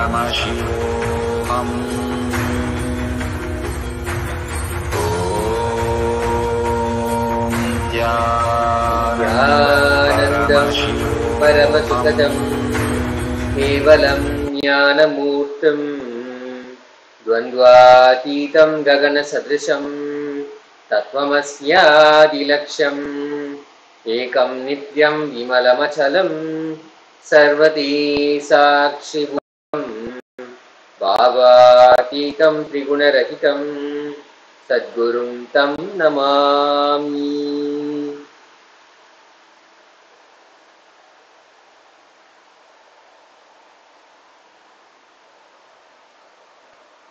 परमशिवोऽहम्। ॐ ज्ञानानन्दं परमसुखदं केवलं ज्ञानमूर्तिं द्वन्द्वातीतं गगनसदृशं तत्त्वमस्यादिलक्ष्यम् एकं नित्यं विमलमचलं सर्वती साक्षिभूतं भावातीतं त्रिगुणरहितं सद्गुरुं तं नमामि।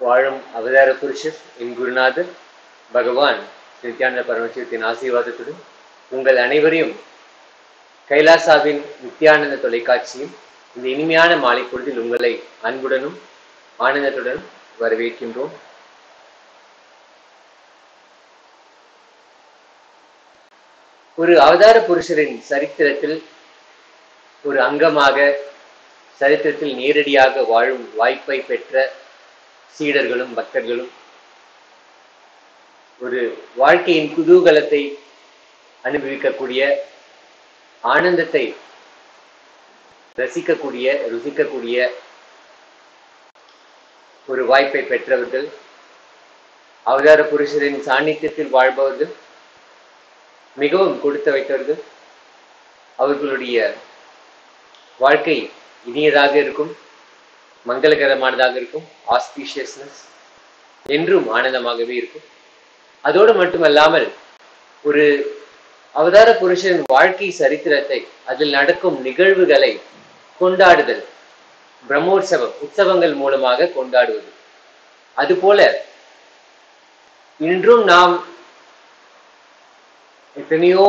வாழும் அவதார புருஷர் என் குருநாதர் பகவான் நித்யானந்த பரமசிவத்தின் ஆசீர்வாதத்துடன் உங்கள் அனைவரையும் கைலாசாவின் நித்யானந்த தொலைக்காட்சியும் இந்த இனிமையான மாலை பொழுதில் உங்களை அன்புடனும் ஆனந்தத்துடனும் வரவேற்கின்றோம். ஒரு அவதார புருஷரின் சரித்திரத்தில் ஒரு அங்கமாக சரித்திரத்தில் நேரடியாக வாழும் வாய்ப்பை பெற்ற சீடர்களும் பக்தர்களும் ஒரு வாழ்க்கையின் குதூகலத்தை அனுபவிக்கக்கூடிய ஆனந்தத்தை ருசிக்கக்கூடிய ஒரு வாய்ப்பை பெற்றவர்கள், அவதார புருஷரின் சாநித்தியத்தில் வாழ்பவர்கள், மிகவும் கொடுத்து வைத்தவர்கள். அவர்களுடைய வாழ்க்கை இனியதாக இருக்கும், மங்களகரமானதாக இருக்கும், ஆஸ்பீஷியஸ்னஸ் என்றும் ஆனந்தமாகவே இருக்கும். அதோடு மட்டுமல்லாமல் ஒரு அவதார புருஷன் வாழ்க்கை சரித்திரத்தை, அதில் நடக்கும் நிகழ்வுகளை கொண்டாடுதல், பிரம்மோற்சவம் உற்சவங்கள் மூலமாக கொண்டாடுவது. அதுபோல இன்றும் நாம் எத்தனையோ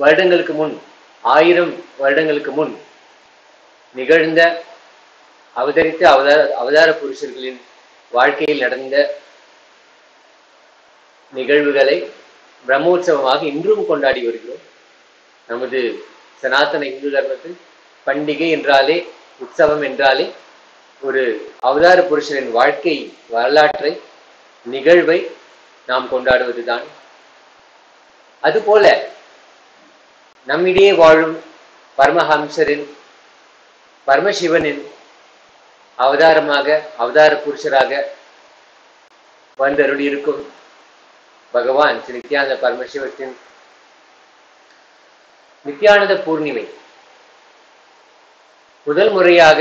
வருடங்களுக்கு முன், 1000 வருடங்களுக்கு முன் நிகழ்ந்த அவதரித்த அவதார புருஷர்களின் வாழ்க்கையில் நடந்த நிகழ்வுகளை பிரம்மோற்சவமாக இன்றும் கொண்டாடி வருகிறோம். நமது சனாதன இந்து தர்மத்தில் பண்டிகை என்றாலே, உற்சவம் என்றாலே ஒரு அவதார புருஷரின் வாழ்க்கை வரலாற்றை, நிகழ்வை நாம் கொண்டாடுவதுதான். அதுபோல நம்மிடையே வாழும் பரமஹம்சரின், பரமசிவனின் அவதாரமாக, அவதார புருஷராக வந்தருளி இருக்கும் பகவான் ஸ்ரீ நித்யானந்த பரமசிவத்தின் நித்யானந்த பூர்ணிமை முதல் முறையாக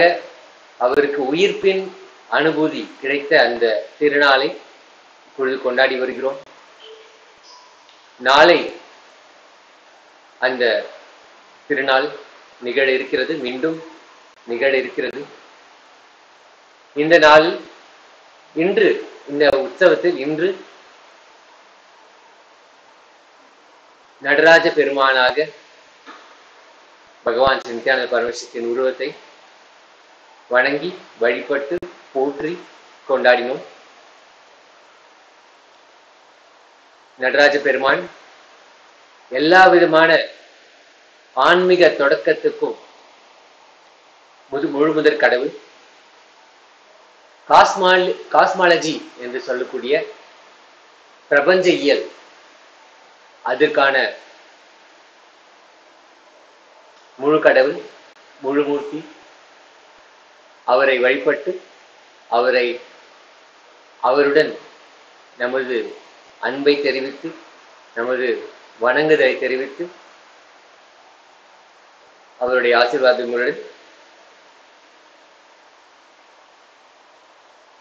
அவருக்கு உயிர்ப்பின் அனுபூதி கிடைத்த அந்த திருநாளை இப்பொழுது கொண்டாடி வருகிறோம். நாளை அந்த திருநாள் நிகழ இருக்கிறது, மீண்டும் நிகழ இருக்கிறது. இந்த நாள் இன்று, இந்த உற்சவத்தில் இன்று நடராஜ பெருமானாக பகவான் ஸ்ரீ நித்யானந்த பரமசிவத்தின் உருவத்தை வணங்கி வழிபட்டு போற்றி கொண்டாடினோம். நடராஜ பெருமான் எல்லா விதமான ஆன்மீக தொடக்கத்துக்கும் முழுமுதற் கடவுள். காஸ்மாலஜி என்று சொல்லக்கூடிய பிரபஞ்ச இயல், அதற்கான முழு கடவுள், முழு மூர்த்தி. அவரை வழிபட்டு அவருடன் நமது அன்பை தெரிவித்து, நமது வணங்குதலை தெரிவித்து, அவருடைய ஆசீர்வாதங்களுடன்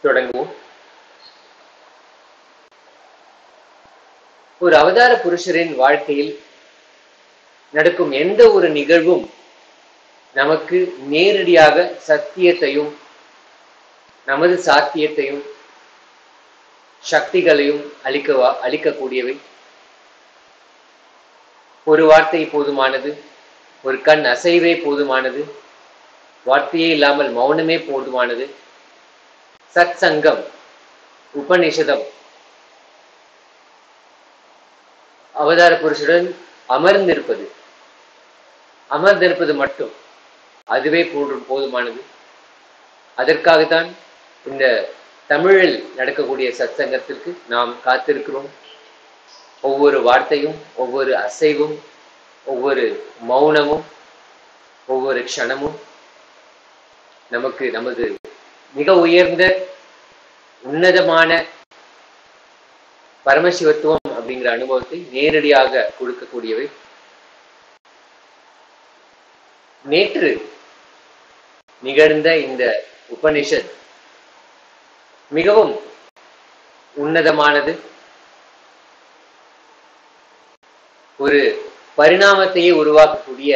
தொடங்குவோம். ஒரு அவதார புருஷரின் வாழ்க்கையில் நடக்கும் எந்த ஒரு நிகழ்வும் நமக்கு நேரடியாக சத்தியத்தையும், நமது சாத்தியத்தையும், சக்திகளையும் அளிக்கக்கூடியவை. ஒரு வார்த்தை போதுமானது, ஒரு கண் அசைவே போதுமானது, வார்த்தையே இல்லாமல் மௌனமே போதுமானது. சத் சங்கம், உபநிஷதம், அவதார புருஷருடன் அமர்ந்திருப்பது மட்டும் அதுவே போதுமானது. அதற்காகத்தான் இந்த தமிழில் நடக்கக்கூடிய சத்சங்கத்திற்கு நாம் காத்திருக்கிறோம். ஒவ்வொரு வார்த்தையும், ஒவ்வொரு அசைவும், ஒவ்வொரு மௌனமும், ஒவ்வொரு க்ஷணமும் நமக்கு நமது மிக உயர்ந்த உன்னதமான பரமசிவத்துவம் அப்படிங்கிற அனுபவத்தை நேரடியாக கொடுக்கக்கூடியவை. நேற்று நிகழ்ந்த இந்த உபனிஷத் மிகவும் உன்னதமானது. ஒரு பரிணாமத்தையே உருவாக்கக்கூடிய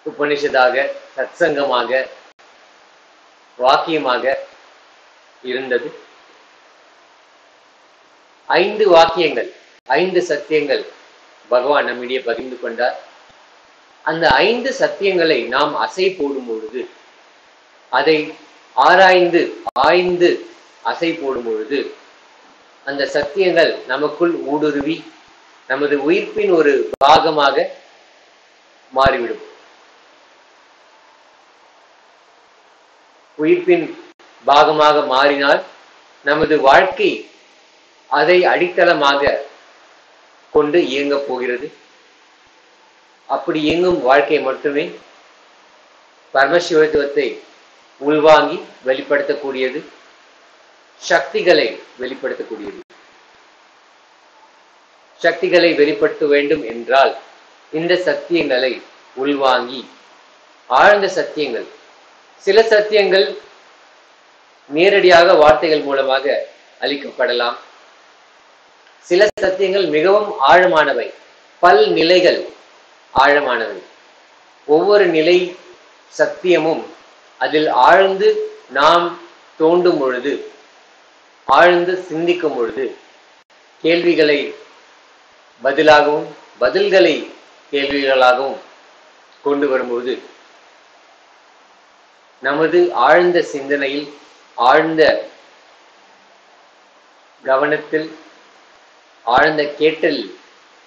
உபனிஷத்தாக, சத்சங்கமாக, வாக்கியமாக இருந்தது. 5 வாக்கியங்கள், 5 சத்தியங்கள் பகவான் நம்மிடையே பகிர்ந்து கொண்டார். அந்த 5 சத்தியங்களை நாம் அசை போடும் பொழுது, அதை ஆய்ந்து அசை போடும் பொழுது, அந்த சத்தியங்கள் நமக்குள் ஊடுருவி நமது உயிர்ப்பின் ஒரு பாகமாக மாறிவிடும். உயிர்ப்பின் பாகமாக மாறினால் நமது வாழ்க்கை அதை அடித்தளமாக கொண்டு இயங்கப் போகிறது. அப்படி இயங்கும் வாழ்க்கை மட்டுமே பரமசிவத்துவத்தை உள்வாங்கி வெளிப்படுத்தக்கூடியது, சக்திகளை வெளிப்படுத்தக்கூடியது. சக்திகளை வெளிப்படுத்த வேண்டும் என்றால் இந்த சத்தியங்களை உள்வாங்கி, ஆழ்ந்த சத்தியங்கள், சில சத்தியங்கள் நேரடியாக வார்த்தைகள் மூலமாக அளிக்கப்படலாம். சில சத்தியங்கள் மிகவும் ஆழமானவை, பல் நிலைகள் ஆழமானவை. ஒவ்வொரு நிலை சத்தியமும் அதில் ஆழ்ந்து நாம் தோண்டும் பொழுது, ஆழ்ந்து சிந்திக்கும் பொழுது, கேள்விகளை பதிலாகவும் பதில்களை கேள்விகளாகவும் கொண்டு வரும்போது நமது ஆழ்ந்த சிந்தனையில், ஆழ்ந்த கவனத்தில், ஆழ்ந்த கேட்டல்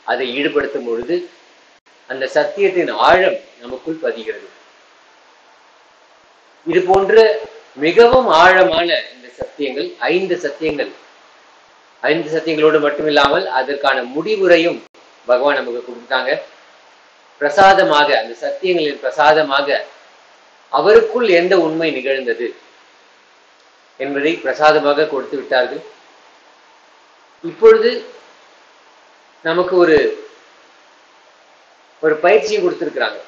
அதை ஈடுபடுத்தும் பொழுது அந்த சத்தியத்தின் ஆழம் நமக்குள் பதிகிறது. இது போன்ற மிகவும் ஆழமான இந்த சத்தியங்கள், 5 சத்தியங்கள், 5 சத்தியங்களோடு மட்டுமில்லாமல் அதற்கான முடிவுரையும் பகவான் நமக்கு கொடுத்தாங்க. பிரசாதமாக, அந்த சத்தியங்களின் பிரசாதமாக அவருக்குள் எந்த உண்மை நிகழ்ந்தது என்பதை பிரசாதமாக கொடுத்து விட்டார்கள். இப்பொழுது நமக்கு ஒரு பயிற்சியை கொடுத்திருக்கிறாங்க.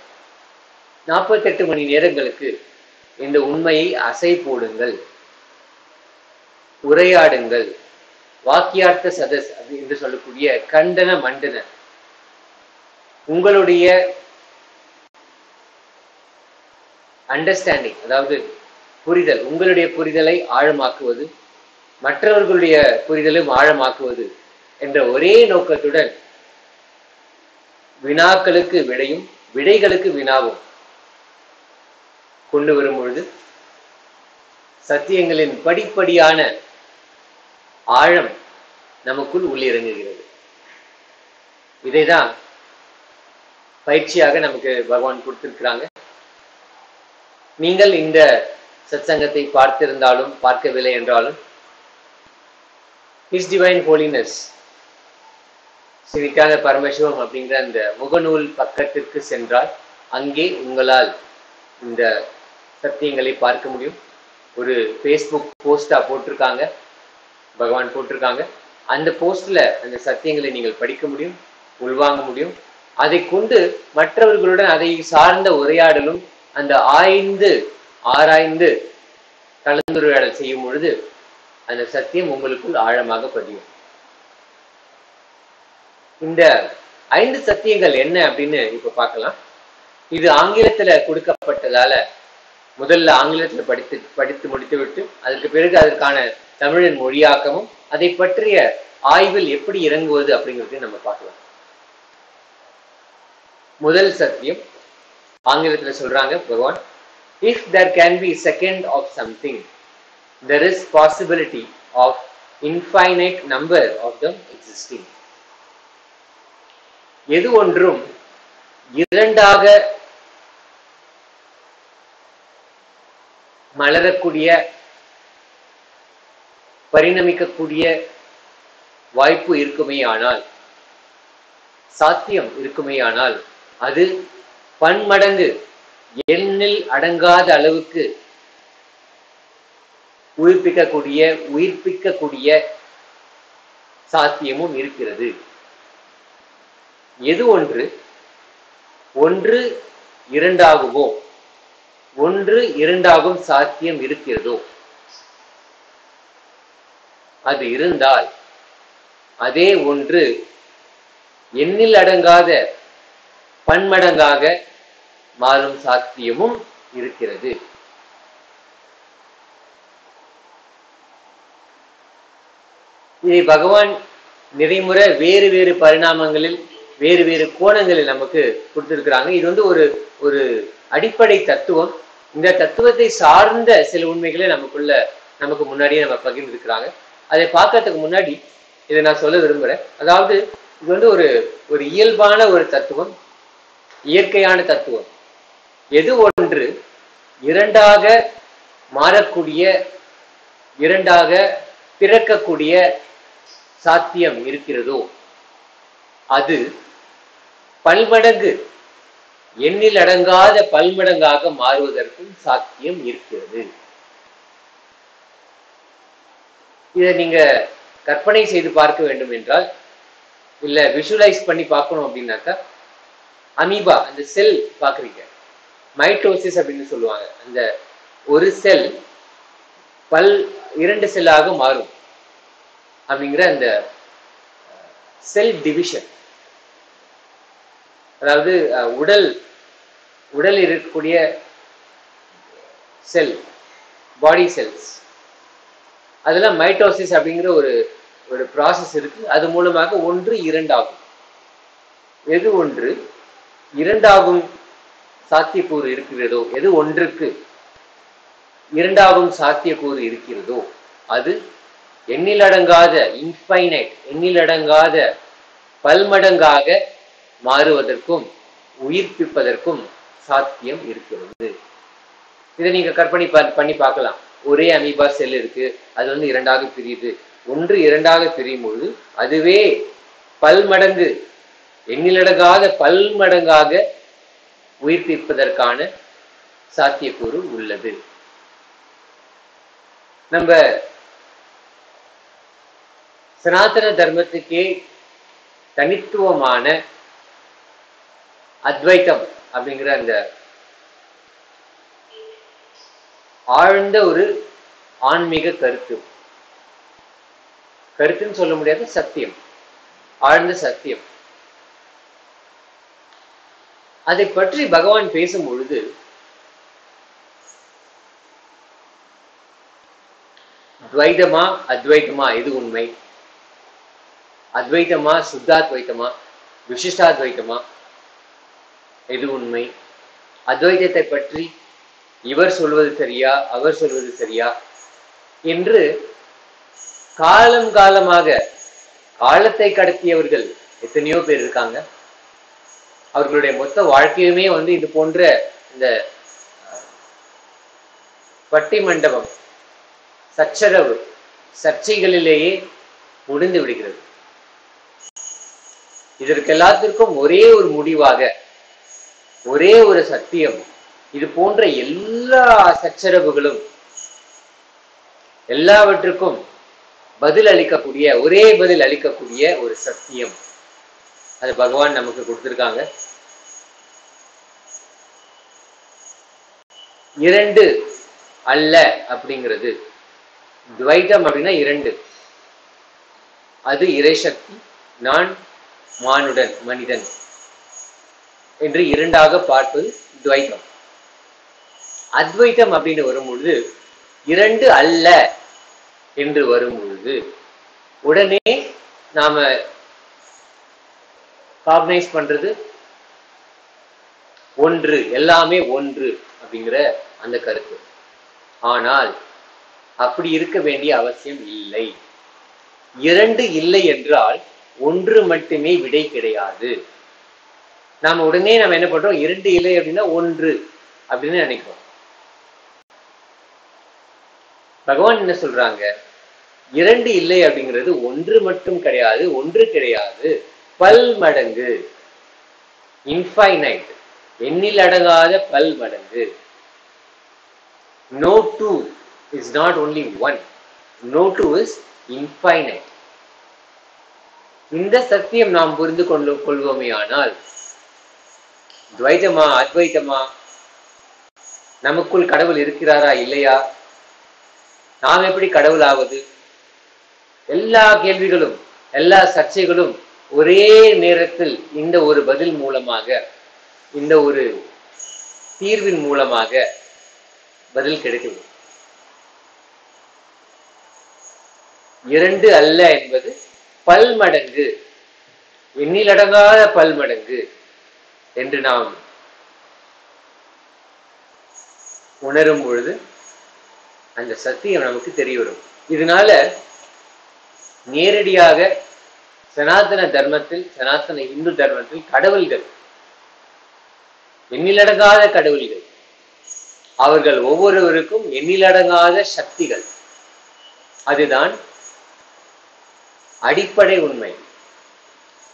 48 மணி நேரங்களுக்கு இந்த உண்மையை அசை போடுங்கள், உரையாடுங்கள். வாக்கியார்த்த சதஸ் என்று சொல்லக்கூடிய கண்டன மண்டன, உங்களுடைய அண்டர்ஸ்டாண்டிங், அதாவது புரிதல், உங்களுடைய புரிதலை ஆழமாக்குவது, மற்றவர்களுடைய புரிதலும் ஆழமாக்குவது என்ற ஒரே நோக்கத்துடன் வினாக்களுக்கு விடையும் விடைகளுக்கு வினாவும் கொண்டு வரும் பொழுது சத்தியங்களின் படிப்படியான ஆழம் நமக்குள் உள்ளிறங்குகிறது. இதைதான் பயிற்சியாக நமக்கு பகவான் கொடுத்திருக்கிறாங்க. நீங்கள் இந்த சத்சங்கத்தை பார்த்திருந்தாலும் பார்க்கவில்லை என்றாலும் His Divine Holiness Sri Nityananda Paramasivam அப்படிங்கிற அந்த முகநூல் பக்கத்திற்கு சென்றால் அங்கே உங்களால் இந்த சத்தியங்களை பார்க்க முடியும். ஒரு ஃபேஸ்புக் போஸ்டா போட்டிருக்காங்க, பகவான் போட்டிருக்காங்க. அந்த போஸ்ட்ல அந்த சத்தியங்களை நீங்கள் படிக்க முடியும், உள்வாங்க முடியும். அதை கொண்டு மற்றவர்களுடன் அதை சார்ந்த உரையாடலும், அந்த ஆராய்ந்து கலந்துரையாடல் செய்யும் பொழுது அந்த சத்தியம் உங்களுக்குள் ஆழமாக பதியும். இந்த 5 சத்தியங்கள் என்ன அப்படின்னு இப்ப பார்க்கலாம். இது ஆங்கிலத்துல கொடுக்கப்பட்டதால முதல்ல ஆங்கிலத்துல படித்து முடித்துவிட்டு அதற்கு பிறகு அதற்கான தமிழின் மொழியாக்கமும் அதை பற்றிய ஆய்வில் எப்படி இறங்குவது அப்படிங்கிறது நம்ம பார்க்கலாம். முதல் சத்தியம் ஆங்கிலத்துல சொல்றாங்க பகவான், if there can be second of something, there is possibility of infinite number of them existing. எது ஒன்றும் இரண்டாக மலரக்கூடிய பரிணமிக்கக்கூடிய வாய்ப்பு இருக்குமேயானால், சாத்தியம் இருக்குமேயானால், அது பன்மடங்கு எண்ணில் அடங்காத அளவுக்கு உயிர்ப்பிக்கக்கூடிய சாத்தியமும் இருக்கிறது. எது ஒன்று இரண்டாகுமோ, ஒன்று இரண்டாகும் சாத்தியம் இருக்கிறதோ, அது இருந்தால் அதே ஒன்று எண்ணில் அடங்காத பன்மடங்காக மாறும் சாத்தியமும் இருக்கிறது. இதை பகவான் நிறைமுறை வேறு வேறு பரிணாமங்களில் வேறு வேறு கோணங்களில் நமக்கு கொடுத்திருக்கிறாங்க. இது ஒரு அடிப்படை தத்துவம். இந்த தத்துவத்தை சார்ந்த சில உண்மைகளை நமக்கு முன்னாடியே நம்ம பகிர்ந்திருக்கிறாங்க. அதை பார்க்கறதுக்கு முன்னாடி இதை நான் சொல்ல விரும்புறேன். அதாவது இது ஒரு இயல்பான ஒரு தத்துவம், இயற்கையான தத்துவம். எது ஒன்று இரண்டாக மாறக்கூடிய, இரண்டாக பிறக்கக்கூடிய சாத்தியம் இருக்கிறதோ, அது பல்மடங்கு எண்ணில் அடங்காத பல்மடங்காக மாறுவதற்கும் சாத்தியம் இருக்கிறது. இதை நீங்க கற்பனை செய்து பார்க்க வேண்டும் என்றால், இல்ல விஷுவலைஸ் பண்ணி பார்க்கணும் அப்படின்னாக்கா, அமீபா அந்த செல் பாக்குறீங்க, மைட்டோசிஸ் அப்படின்னு சொல்லுவாங்க. அந்த ஒரு செல் இரண்டு செல்லாக மாறும் அப்படிங்கிற அந்த செல் டிவிஷன். அதாவது உடல் இருக்கக்கூடிய செல், பாடி செல்ஸ், அதெல்லாம் மைட்டோசிஸ் அப்படிங்கிற ஒரு ப்ராசஸ் இருக்கு. அது மூலமாக ஒன்று இரண்டாகும். எது ஒன்று இரண்டாகும் சாத்தியக்கூறு இருக்கிறதோ, எது ஒன்றுக்கு இரண்டாகும் சாத்தியக்கூறு இருக்கிறதோ, அது எண்ணிலடங்காத இன்ஃபைனைட், எண்ணிலடங்காத பல்மடங்காக மாறுவதற்கும் உயிர்ப்பிப்பதற்கும் சாத்தியம் இருக்கிறது. இதை நீங்க கற்பனை பண்ணி பார்க்கலாம். ஒரே அமீபா செல் இருக்கு, அது இரண்டாக பிரியுது. ஒன்று இரண்டாக பிரியும் பொழுது அதுவே பல்மடங்கு, எண்ணிலடங்காத பல்மடங்காக உயிர்ப்பிப்பதற்கான சாத்தியக்கூறு உள்ளது. நம்ம சனாதன தர்மத்துக்கே தனித்துவமான அத்வைத்தம் அப்படிங்கிற அந்த ஆழ்ந்த ஒரு ஆன்மீக கருத்துன்னு சொல்ல முடியாது, சத்தியம், ஆழ்ந்த சத்தியம். அதை பற்றி பகவான் பேசும் பொழுது துவைதமா அத்வைதமா எது உண்மை, அத்வைதமா சுத்தாத்வைத்தமா விசிஷ்டாத்வைத்தமா எது உண்மை, அத்வைதத்தை பற்றி இவர் சொல்வது சரியா அவர் சொல்வது சரியா என்று காலம் காலமாக காலத்தை கடத்தியவர்கள் எத்தனையோ பேர் இருக்காங்க. அவர்களுடைய மொத்த வாழ்க்கையுமே இது போன்ற இந்த பட்டி மண்டபம், சச்சரவு, சர்ச்சைகளிலேயே முடிந்து விடுகிறது. இதற்கு எல்லாத்திற்கும் ஒரே ஒரு முடிவாக, ஒரே ஒரு சத்தியம், இது போன்ற எல்லா சச்சரவுகளும் எல்லாவற்றுக்கும் ஒரே பதில் அளிக்கக்கூடிய ஒரு சத்தியம், அது பகவான் நமக்கு கொடுத்திருக்காங்க. இரண்டு அல்ல அப்படிங்கிறது, துவைதம் அப்படின்னா இரண்டு, அது இறைசக்தி, நான் மானுடன் மனிதன் என்று இரண்டாக பார்ப்பது துவைதம். அத்வைத்தம் அப்படின்னு வரும்பொழுது இரண்டு அல்ல என்று வரும் பொழுது உடனே நாம காக்னைஸ் பண்றது ஒன்று, எல்லாமே ஒன்று அப்படிங்கிற அந்த கருத்து. ஆனால் அப்படி இருக்க வேண்டிய அவசியம் இல்லை. இரண்டு இல்லை என்றால் ஒன்று மட்டுமே விடை கிடையாது. நாம உடனே நம்ம என்ன பண்றோம், இரண்டு இல்லை அப்படின்னா ஒன்று அப்படின்னு நினைக்கிறோம். பகவான் என்ன சொல்றாங்க, இரண்டு இல்லை அப்படிங்கிறது ஒன்று மட்டும் கிடையாது, ஒன்று கிடையாது, பல்மடங்கு, இன்ஃபைனைட், எண்ணில் அடங்காத பல்மடங்கு. No two is not only one. No two is infinite. இந்த சத்தியம் நாம் புரிந்து கொள்வோமே ஆனால், துவைதமா அத்வைதமா, நமக்குள் கடவுள் இருக்கிறாரா இல்லையா, நாம் எப்படி கடவுள் ஆவது, எல்லா கேள்விகளும் எல்லா சர்ச்சைகளும் ஒரே நேரத்தில் இந்த ஒரு பதில் மூலமாக, இந்த ஒரு தீர்வின் மூலமாக பதில் கிடைக்கிறது. இரண்டு அல்ல என்பது பல்மடங்கு, எண்ணிலடங்காத பல்மடங்கு என்று நாம் உணரும் பொழுது அந்த சத்தியம் நமக்கு தெரிய வரும். இதனால நேரடியாக சனாதன தர்மத்தில், சனாதன இந்து தர்மத்தில் கடவுள்கள், எண்ணிலடங்காத கடவுள்கள், அவர்கள் ஒவ்வொருவருக்கும் எண்ணிலடங்காத சக்திகள். அதுதான் அடிப்படை உண்மை,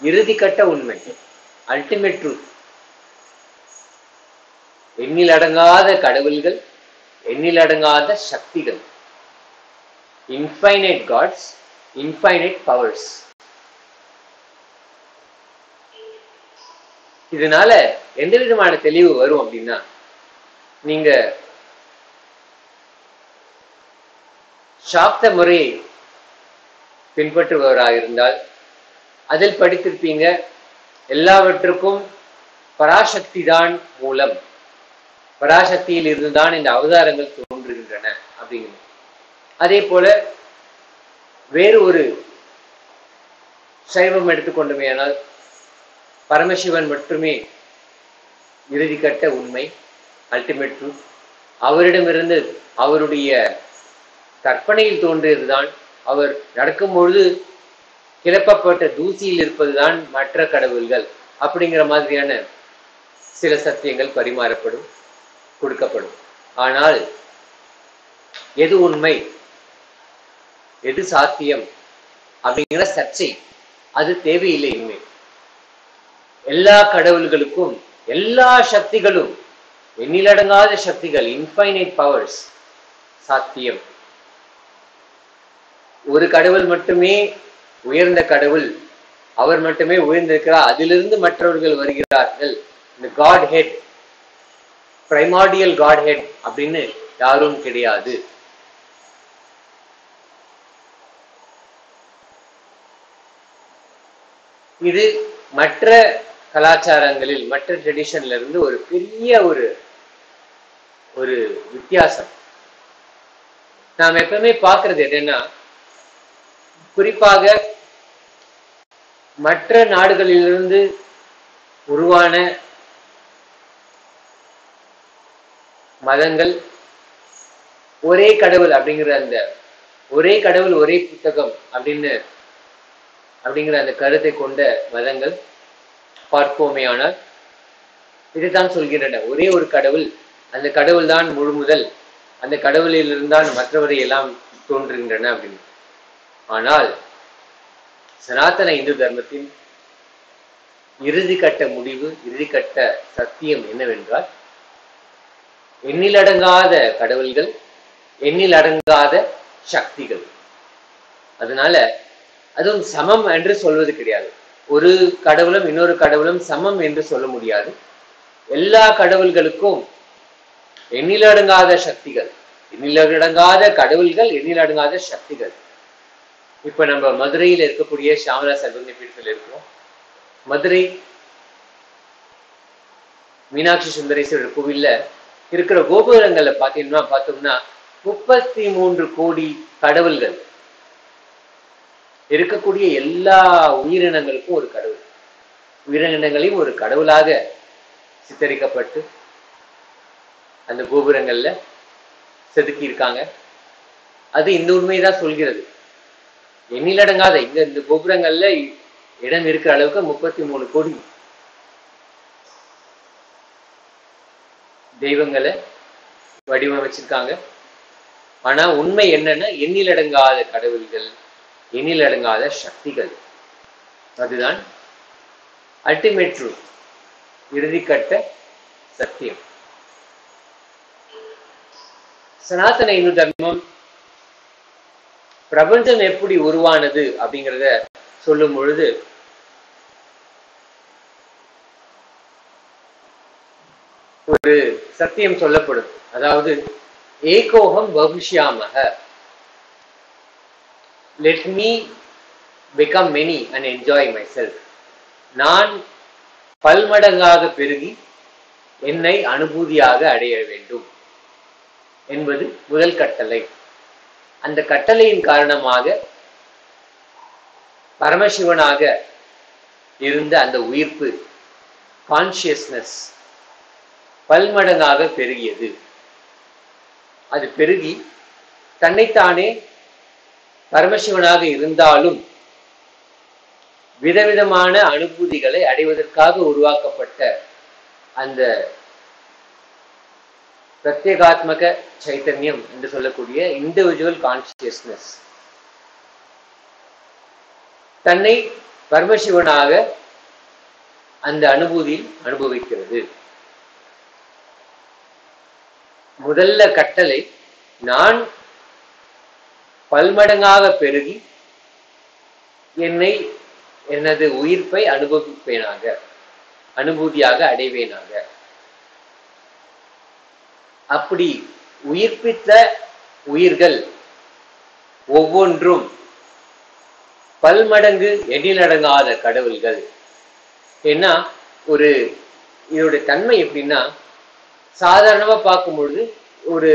இறுதிக்கட்ட உண்மை, அல்டிமேட் ட்ரூத். எண்ணிலடங்காத கடவுள்கள், எண்ணிலடங்காத சக்திகள், இன்ஃபைனைட் காட்ஸ், இன்ஃபைனைட் பவர்ஸ். இதனால எந்த விதமான தெளிவு வரும் அப்படின்னா, நீங்க சாப்த முறையை பின்பற்றுபவராக இருந்தால் அதில் படித்திருப்பீங்க, எல்லாவற்றுக்கும் பராசக்தி தான் மூலம், பராசக்தியில் இருந்துதான் இந்த அவதாரங்கள் தோன்றுகின்றன அப்படிங்கிறது. அதே போல வேறு ஒரு சைவம் எடுத்துக்கொண்டுமே ஆனால் பரமசிவன் மட்டுமே இறுதிக்கட்ட உண்மை, அல்டிமேட் ட்ரூத். அவரிடமிருந்து, அவருடைய கற்பனையில் தோன்றியதுதான், அவர் நடக்கும்பொழுது கிளப்பப்பட்ட தூசியில் இருப்பதுதான் மற்ற கடவுள்கள் அப்படிங்கிற மாதிரியான சில சத்தியங்கள் பரிமாறப்படும், கொடுக்கப்படும். ஆனால் எது உண்மை, எது சாத்தியம் அப்படிங்கிற சர்ச்சை அது தேவையில்லை. இனிமே எல்லா கடவுள்களுக்கும் எல்லா சக்திகளும், எண்ணிலடங்காத சக்திகள், இன்ஃபைனைட் பவர்ஸ் சாத்தியம். ஒரு கடவுள் மட்டுமே உயர்ந்த கடவுள், அவர் மட்டுமே உயர்ந்திருக்கிறார், அதிலிருந்து மற்றவர்கள் வருகிறார்கள். இந்த godhead, primordial godhead அப்படின்னு யாரும் கிடையாது. இது மற்ற கலாச்சாரங்களில், மற்ற ட்ரெடிஷன்ல இருந்து ஒரு பெரிய ஒரு வித்தியாசம். நாம் எப்பவுமே பார்க்கிறது என்னன்னா, குறிப்பாக மற்ற நாடுகளிலிருந்து உருவான மதங்கள் ஒரே கடவுள் அப்படிங்கிற அந்த ஒரே கடவுள் ஒரே புத்தகம் அப்படிங்கிற அந்த கருத்தை கொண்ட மதங்கள் பார்ப்போமே ஆனால் இதைத்தான் சொல்கின்றன. ஒரே ஒரு கடவுள், அந்த கடவுள் தான் முழு முதல், அந்த கடவுளில் இருந்தால் மற்றவரை எல்லாம் தோன்றுகின்றன அப்படின்னு. ஆனால் சனாதன இந்து தர்மத்தின் இறுதிக்கட்ட முடிவு, இறுதிக்கட்ட சத்தியம் என்னவென்றால், எண்ணிலடங்காத கடவுள்கள், எண்ணிலடங்காத சக்திகள். அதனால அதுவும் சமம் என்று சொல்வது கிடையாது. ஒரு கடவுளும் இன்னொரு கடவுளும் சமம் என்று சொல்ல முடியாது. எல்லா கடவுள்களுக்கும் எண்ணிலடங்காத சக்திகள், எண்ணிலடங்காத கடவுள்கள், எண்ணிலடங்காத சக்திகள். இப்ப நம்ம மதுரையில் இருக்கக்கூடிய ஷியாமலா சர்வஜ்ஞ பீடத்தில் இருக்கிறோம். மதுரை மீனாட்சி சுந்தரேஸ்வரர் கோவில்ல இருக்கிற கோபுரங்கள்ல பார்த்தோம்னா 33 கோடி கடவுள்கள். இருக்கக்கூடிய எல்லா உயிரினங்களுக்கும் ஒரு கடவுள், உயிரினங்களையும் ஒரு கடவுளாக சித்தரிக்கப்பட்டு அந்த கோபுரங்கள்ல செதுக்கி இருக்காங்க. அது இந்த உண்மைதான் சொல்கிறது. எண்ணிலடங்காத இந்த கோபுரங்கள்ல இடம் இருக்கிற அளவுக்கு 33 கோடி தெய்வங்களை வடிவமைச்சிருக்காங்க. ஆனா உண்மை என்னன்னா எண்ணிலடங்காத கடவுள்கள், எண்ணிலடங்காத சக்திகள். அதுதான் அல்டிமேட் ட்ரூத், இறுதிக்கட்ட சத்தியம். சனாதன இந்து தர்மம் பிரபஞ்சம் எப்படி உருவானது அப்படிங்கிறத சொல்லும் பொழுது ஒரு சத்தியம் சொல்லப்படும். அதாவது ஏகோகம் பகுஷ்யாமக, let me become many and enjoy myself. நான் பல்மடங்காக பெருகி என்னை அனுபூதியாக அடைய வேண்டும் என்பது முதல் கட்டளை. அந்த கட்டளையின் காரணமாக பரமசிவனாக இருந்த அந்த உயிர்ப்பு, கான்சியஸ்னஸ் பல்மடங்காக பெருகியது. அது பெருகி தன்னைத்தானே பரமசிவனாக இருந்தாலும் விதவிதமான அனுபூதிகளை அடைவதற்காக உருவாக்கப்பட்ட அந்த பிரத்யேகாத்மக சைத்தன்யம் என்று சொல்லக்கூடிய இண்டிவிஜுவல் கான்சியஸ்னஸ் தன்னை பரமசிவனாக அந்த அனுபூதியில் அனுபவிக்கிறது. முதல்ல கட்டளை, நான் பல்மடங்காக பெருகி என்னை, எனது உயிர்ப்பை அனுபவிப்பேனாக, அனுபூதியாக அடைவேனாக. அப்படி உயிர்ப்பித்த உயிர்கள் ஒவ்வொன்றும் பல்மடங்கு எண்ணிலடங்காத கடவுள்கள். ஏன்னா ஒரு இதோட தன்மை எப்படின்னா, சாதாரணமா பார்க்கும் பொழுது ஒரு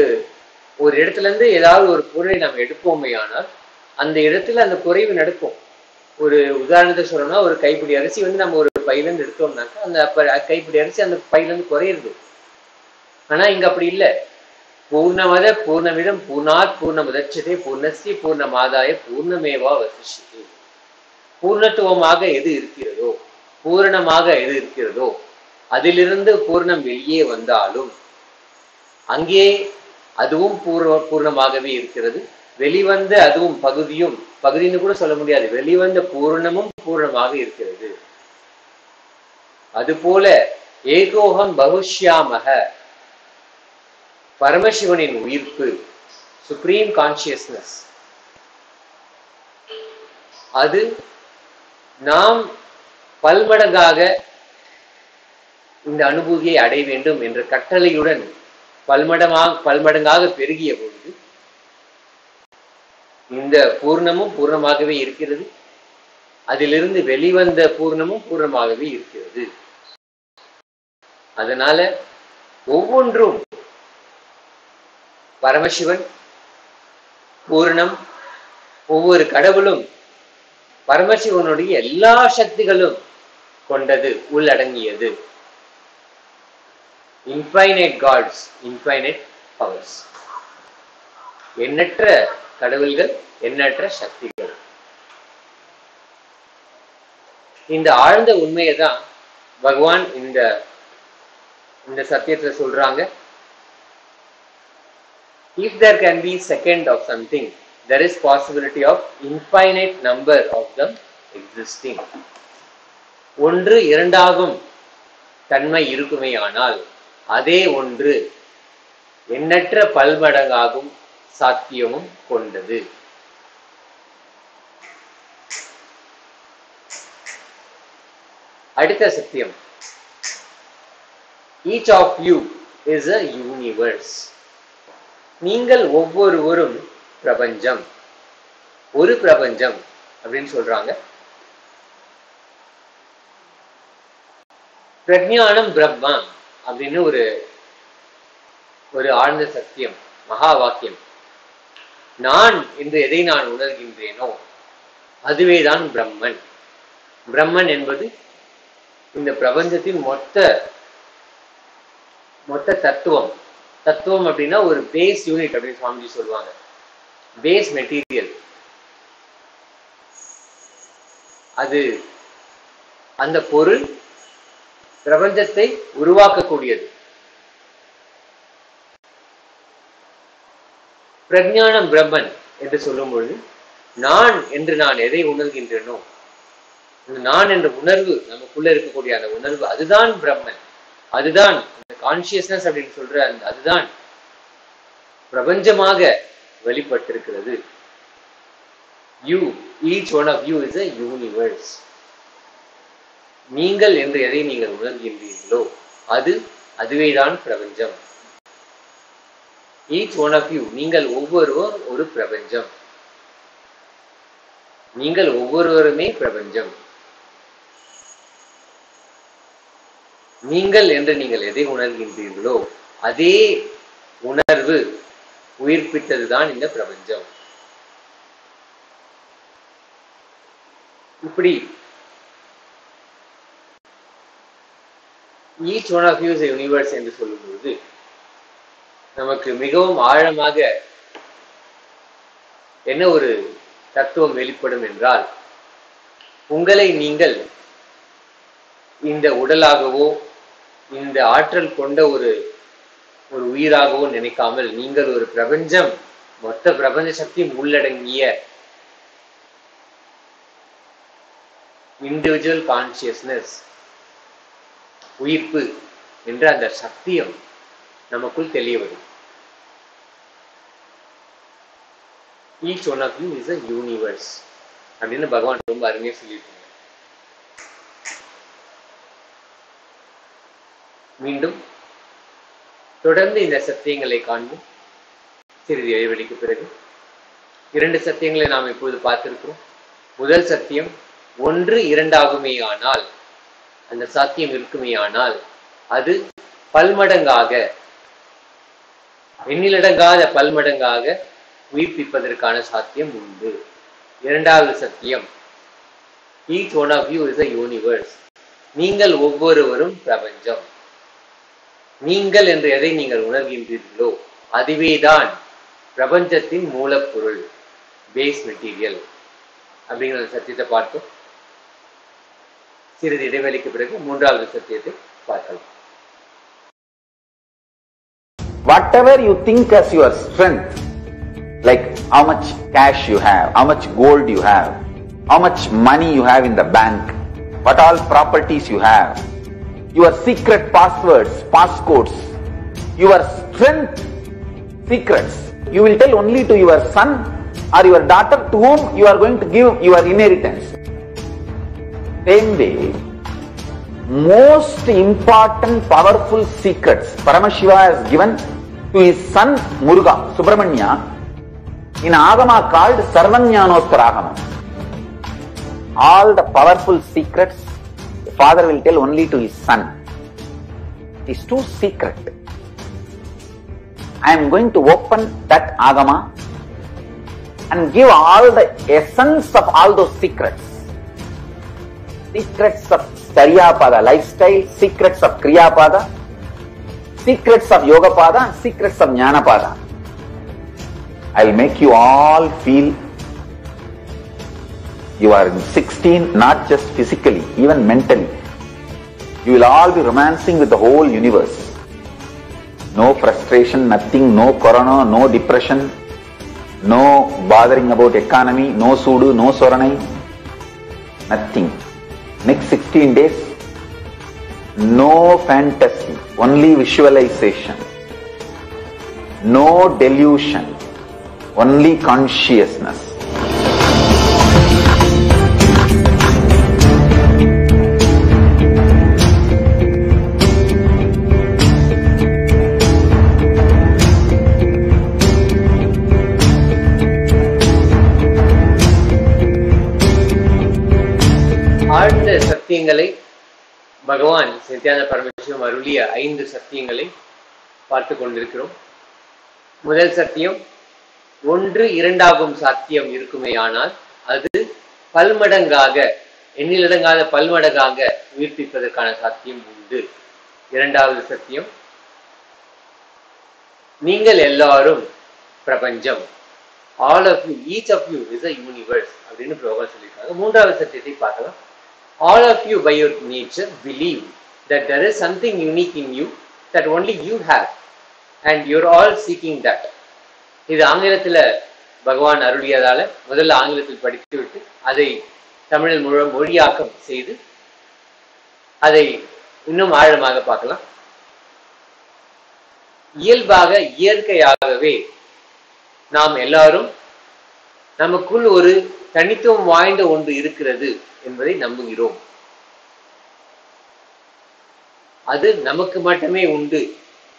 ஒரு இடத்துல இருந்து ஏதாவது ஒரு பொருளை நாம் எடுப்போமே ஆனால் அந்த இடத்துல அந்த குறைவு நடக்கும். ஒரு உதாரணத்தை சொல்லணும்னா, ஒரு கைப்பிடி அரிசி வந்து நம்ம ஒரு பையிலேருந்து எடுத்தோம்னாக்கா அந்த கைப்பிடி அரிசி அந்த பையிலேருந்து குறையிறது. ஆனா இங்க அப்படி இல்லை. பூர்ணமத பூர்ணமிதம் பூர்ணாத் பூர்ணமுதட்சதே பூர்ணஸ்ய பூர்ணமாதாய பூர்ணமேவா வசிஷ்யதே. பூர்ணத்துவமாக எது இருக்கிறதோ, பூரணமாக எது இருக்கிறதோ, அதிலிருந்து பூர்ணம் வெளியே வந்தாலும் அங்கே அதுவும் பூர்ணமாகவே இருக்கிறது. வெளிவந்த அதுவும் பகுதியும், பகுதின்னு கூட சொல்ல முடியாது, வெளிவந்த பூர்ணமும் பூர்ணமாக இருக்கிறது. அதுபோல ஏகோகம் பகுஷ்யாமக, பரமசிவனின் உயிர்ப்பு, சுப்ரீம் கான்சியஸ்னஸ், அது நாம் பல்மடங்காக இந்த அனுபூதியை அடைய வேண்டும் என்ற கட்டளையுடன் பல்மடங்காக பெருகிய பொழுது இந்த பூர்ணமும் பூர்ணமாகவே இருக்கிறது. அதிலிருந்து வெளிவந்த பூர்ணமும் பூர்ணமாகவே இருக்கிறது. அதனால ஒவ்வொன்றும் பரமசிவன், பூர்ணம், ஒவ்வொரு கடவுளும் பரமசிவனுடைய எல்லா சக்திகளும் கொண்டது, உள்ளடங்கியது. Infinite gods, infinite powers. எண்ணற்ற கடவுள்கள், எண்ணற்ற சக்திகள். இந்த ஆழ்ந்த உண்மையை தான் பகவான் இந்த சத்தியத்துல சொல்றாங்க. If there can be second of something, there is possibility of infinite number of them existing. ஒன்று இரண்டாகும் தன்மை இருக்குமே ஆனால் அதே ஒன்று எண்ணற்ற பல்மடங்காகும் சாத்தியமும் கொண்டது. அடுத்த சத்தியம், each of you is a universe. நீங்கள் ஒவ்வொருவரும் பிரபஞ்சம், ஒரு பிரபஞ்சம் அப்படின்னு சொல்றாங்க. பிரஜானம் பிரம்மா அப்படின்னு ஒரு ஆழ்ந்த சத்தியம், மகா வாக்கியம். நான் என்று எதை நான் உணர்கின்றேனோ அதுவேதான் பிரம்மன். பிரம்மன் என்பது இந்த பிரபஞ்சத்தின் மொத்த தத்துவம். தத்துவம் அப்படின்னா ஒரு பேஸ் யூனிட் அப்படின்னு சுவாமிஜி சொல்லுவாங்க. Base material. அது அந்த பொருள் பிரபஞ்சத்தை உருவாக்கக்கூடியது. பிரஞானம் பிரம்மன் என்று சொல்லும் பொழுது நான் என்று நான் எதை உணர்கின்றனோ, நான் என்ற உணர்வு, நமக்குள்ள இருக்கக்கூடிய அந்த உணர்வு, அதுதான் பிரம்மன், அதுதான் கான்சியஸ்னஸ் அப்படின்னு சொல்ற அதுதான் பிரபஞ்சமாக வெளிப்பட்டிருக்கிறது. You, each one of you is a universe. நீங்கள் என்று எதை நீங்கள் உணர்கின்றீர்களோ அதுவேதான் பிரபஞ்சம். ஈச் ஒன் ஆஃப் யூ, நீங்கள் ஒவ்வொருவர் ஒரு பிரபஞ்சம், நீங்கள் ஒவ்வொருவருமே பிரபஞ்சம். நீங்கள் என்று நீங்கள் எதை உணர்கின்றீர்களோ அதே உணர்வு உயிர்ப்பித்ததுதான் இந்த பிரபஞ்சம். இப்படி each one of you is a universe என்று சொல்லும்போது நமக்கு மிகவும் ஆழமாக என்ன ஒரு தத்துவம் வெளிப்படும் என்றால், உங்களை நீங்கள் இந்த உடலாகவோ இந்த ஆற்றல் கொண்ட ஒரு உயிராகவோ நினைக்காமல் நீங்கள் ஒரு பிரபஞ்சம், மொத்த பிரபஞ்ச சக்தியும் உள்ளடங்கிய இண்டிவிஜுவல் கான்சியஸ்னஸ், உயிர்ப்பு என்ற அந்த சத்தியம் நமக்குள் தெரிய வரும். Each one of you is a universe அப்படின்னு பகவான் ரொம்ப அருமையா சொல்லியிருக்காங்க. மீண்டும் தொடர்ந்து இந்த சத்தியங்களை காண்போம் சிறிது இடைவெளிக்கு பிறகு. 2 சத்தியங்களை நாம் இப்பொழுது பார்த்திருக்கிறோம். முதல் சத்தியம், ஒன்று இரண்டாகுமே ஆனால், அந்த சாத்தியம் இருக்குமே ஆனால் அது பல்மடங்காக, எண்ணிலடங்காத பல்மடங்காக உயிர்ப்பிப்பதற்கான சாத்தியம் உண்டு. இரண்டாவது சத்தியம், each one of you is a universe. நீங்கள் ஒவ்வொருவரும் பிரபஞ்சம். நீங்கள் என்று எதை நீங்கள் உணர்கின்றீர்களோ அதுவேதான் பிரபஞ்சத்தின் மூலப்பொருள், பேஸ் மெட்டீரியல் அப்படிங்கிற சத்தியத்தை பார்த்தோம். சிறிது இடைவெளிக்கு பிறகு மூன்றாவது சத்தியத்தை பார்க்கலாம். Whatever you think as your strength, like how much cash you have, how much gold you have, how much money you have in the bank, what all properties you have, your secret passwords, passcodes, your strength secrets, you will tell only to your son or your daughter to whom you are going to give your inheritance. Same way, most important powerful secrets Paramashiva has given to his son Muruga, Subramanya, in Agama called Sarvanyanottara. All the powerful secrets the father will tell only to his son. It is too secret. I am going to open that Agama and give all the essence of all those secrets. Secrets of Charyapada lifestyle, secrets of Kriyapada, secrets of Yogapada, and secrets of Jnanapada. I will make you all feel you are 16, not just physically, even mentally. You will all be romancing with the whole universe. No frustration, nothing, no corona, no depression, no bothering about economy, no sudu, no soranai, nothing. Next 16 days, no fantasy, only visualization, no delusion, only consciousness. ஆழ்ந்த சத்தியங்களை பகவான் நித்யானந்த பரமேஸ்வரன் அருளிய 5 சத்தியங்களை பார்த்து கொண்டிருக்கிறோம். முதல் சத்தியம், ஒன்று இரண்டாகும் சாத்தியம் இருக்குமே ஆனால் அது பல்மடங்காக, எண்ணிலடங்காத பல்மடங்காக உயிர்ப்பிப்பதற்கான சாத்தியம் உண்டு. இரண்டாவது சத்தியம், நீங்கள் எல்லாரும் பிரபஞ்சம். All of you, each of you is a universe அப்படின்னு பகவான் சொல்லியிருக்காங்க. மூன்றாவது சத்தியத்தை பார்க்கலாம். All of you by your nature believe that there is something unique in you that only you have and you're all seeking that. இது ஆங்கிலத்துல பகவான் அருளியதால முதல்ல ஆங்கிலத்தில் படித்து விட்டு அதை தமிழில் மொழியாக்கம் செய்து அதை இன்னும் ஆழமாக பார்க்கலாம். இயல்பாக இயற்கையாகவே நாம் எல்லாரும் நமக்குள் ஒரு தனித்துவம் வாய்ந்த ஒன்று இருக்கிறது என்பதை நம்புகிறோம். அது நமக்கு மட்டுமே உண்டு,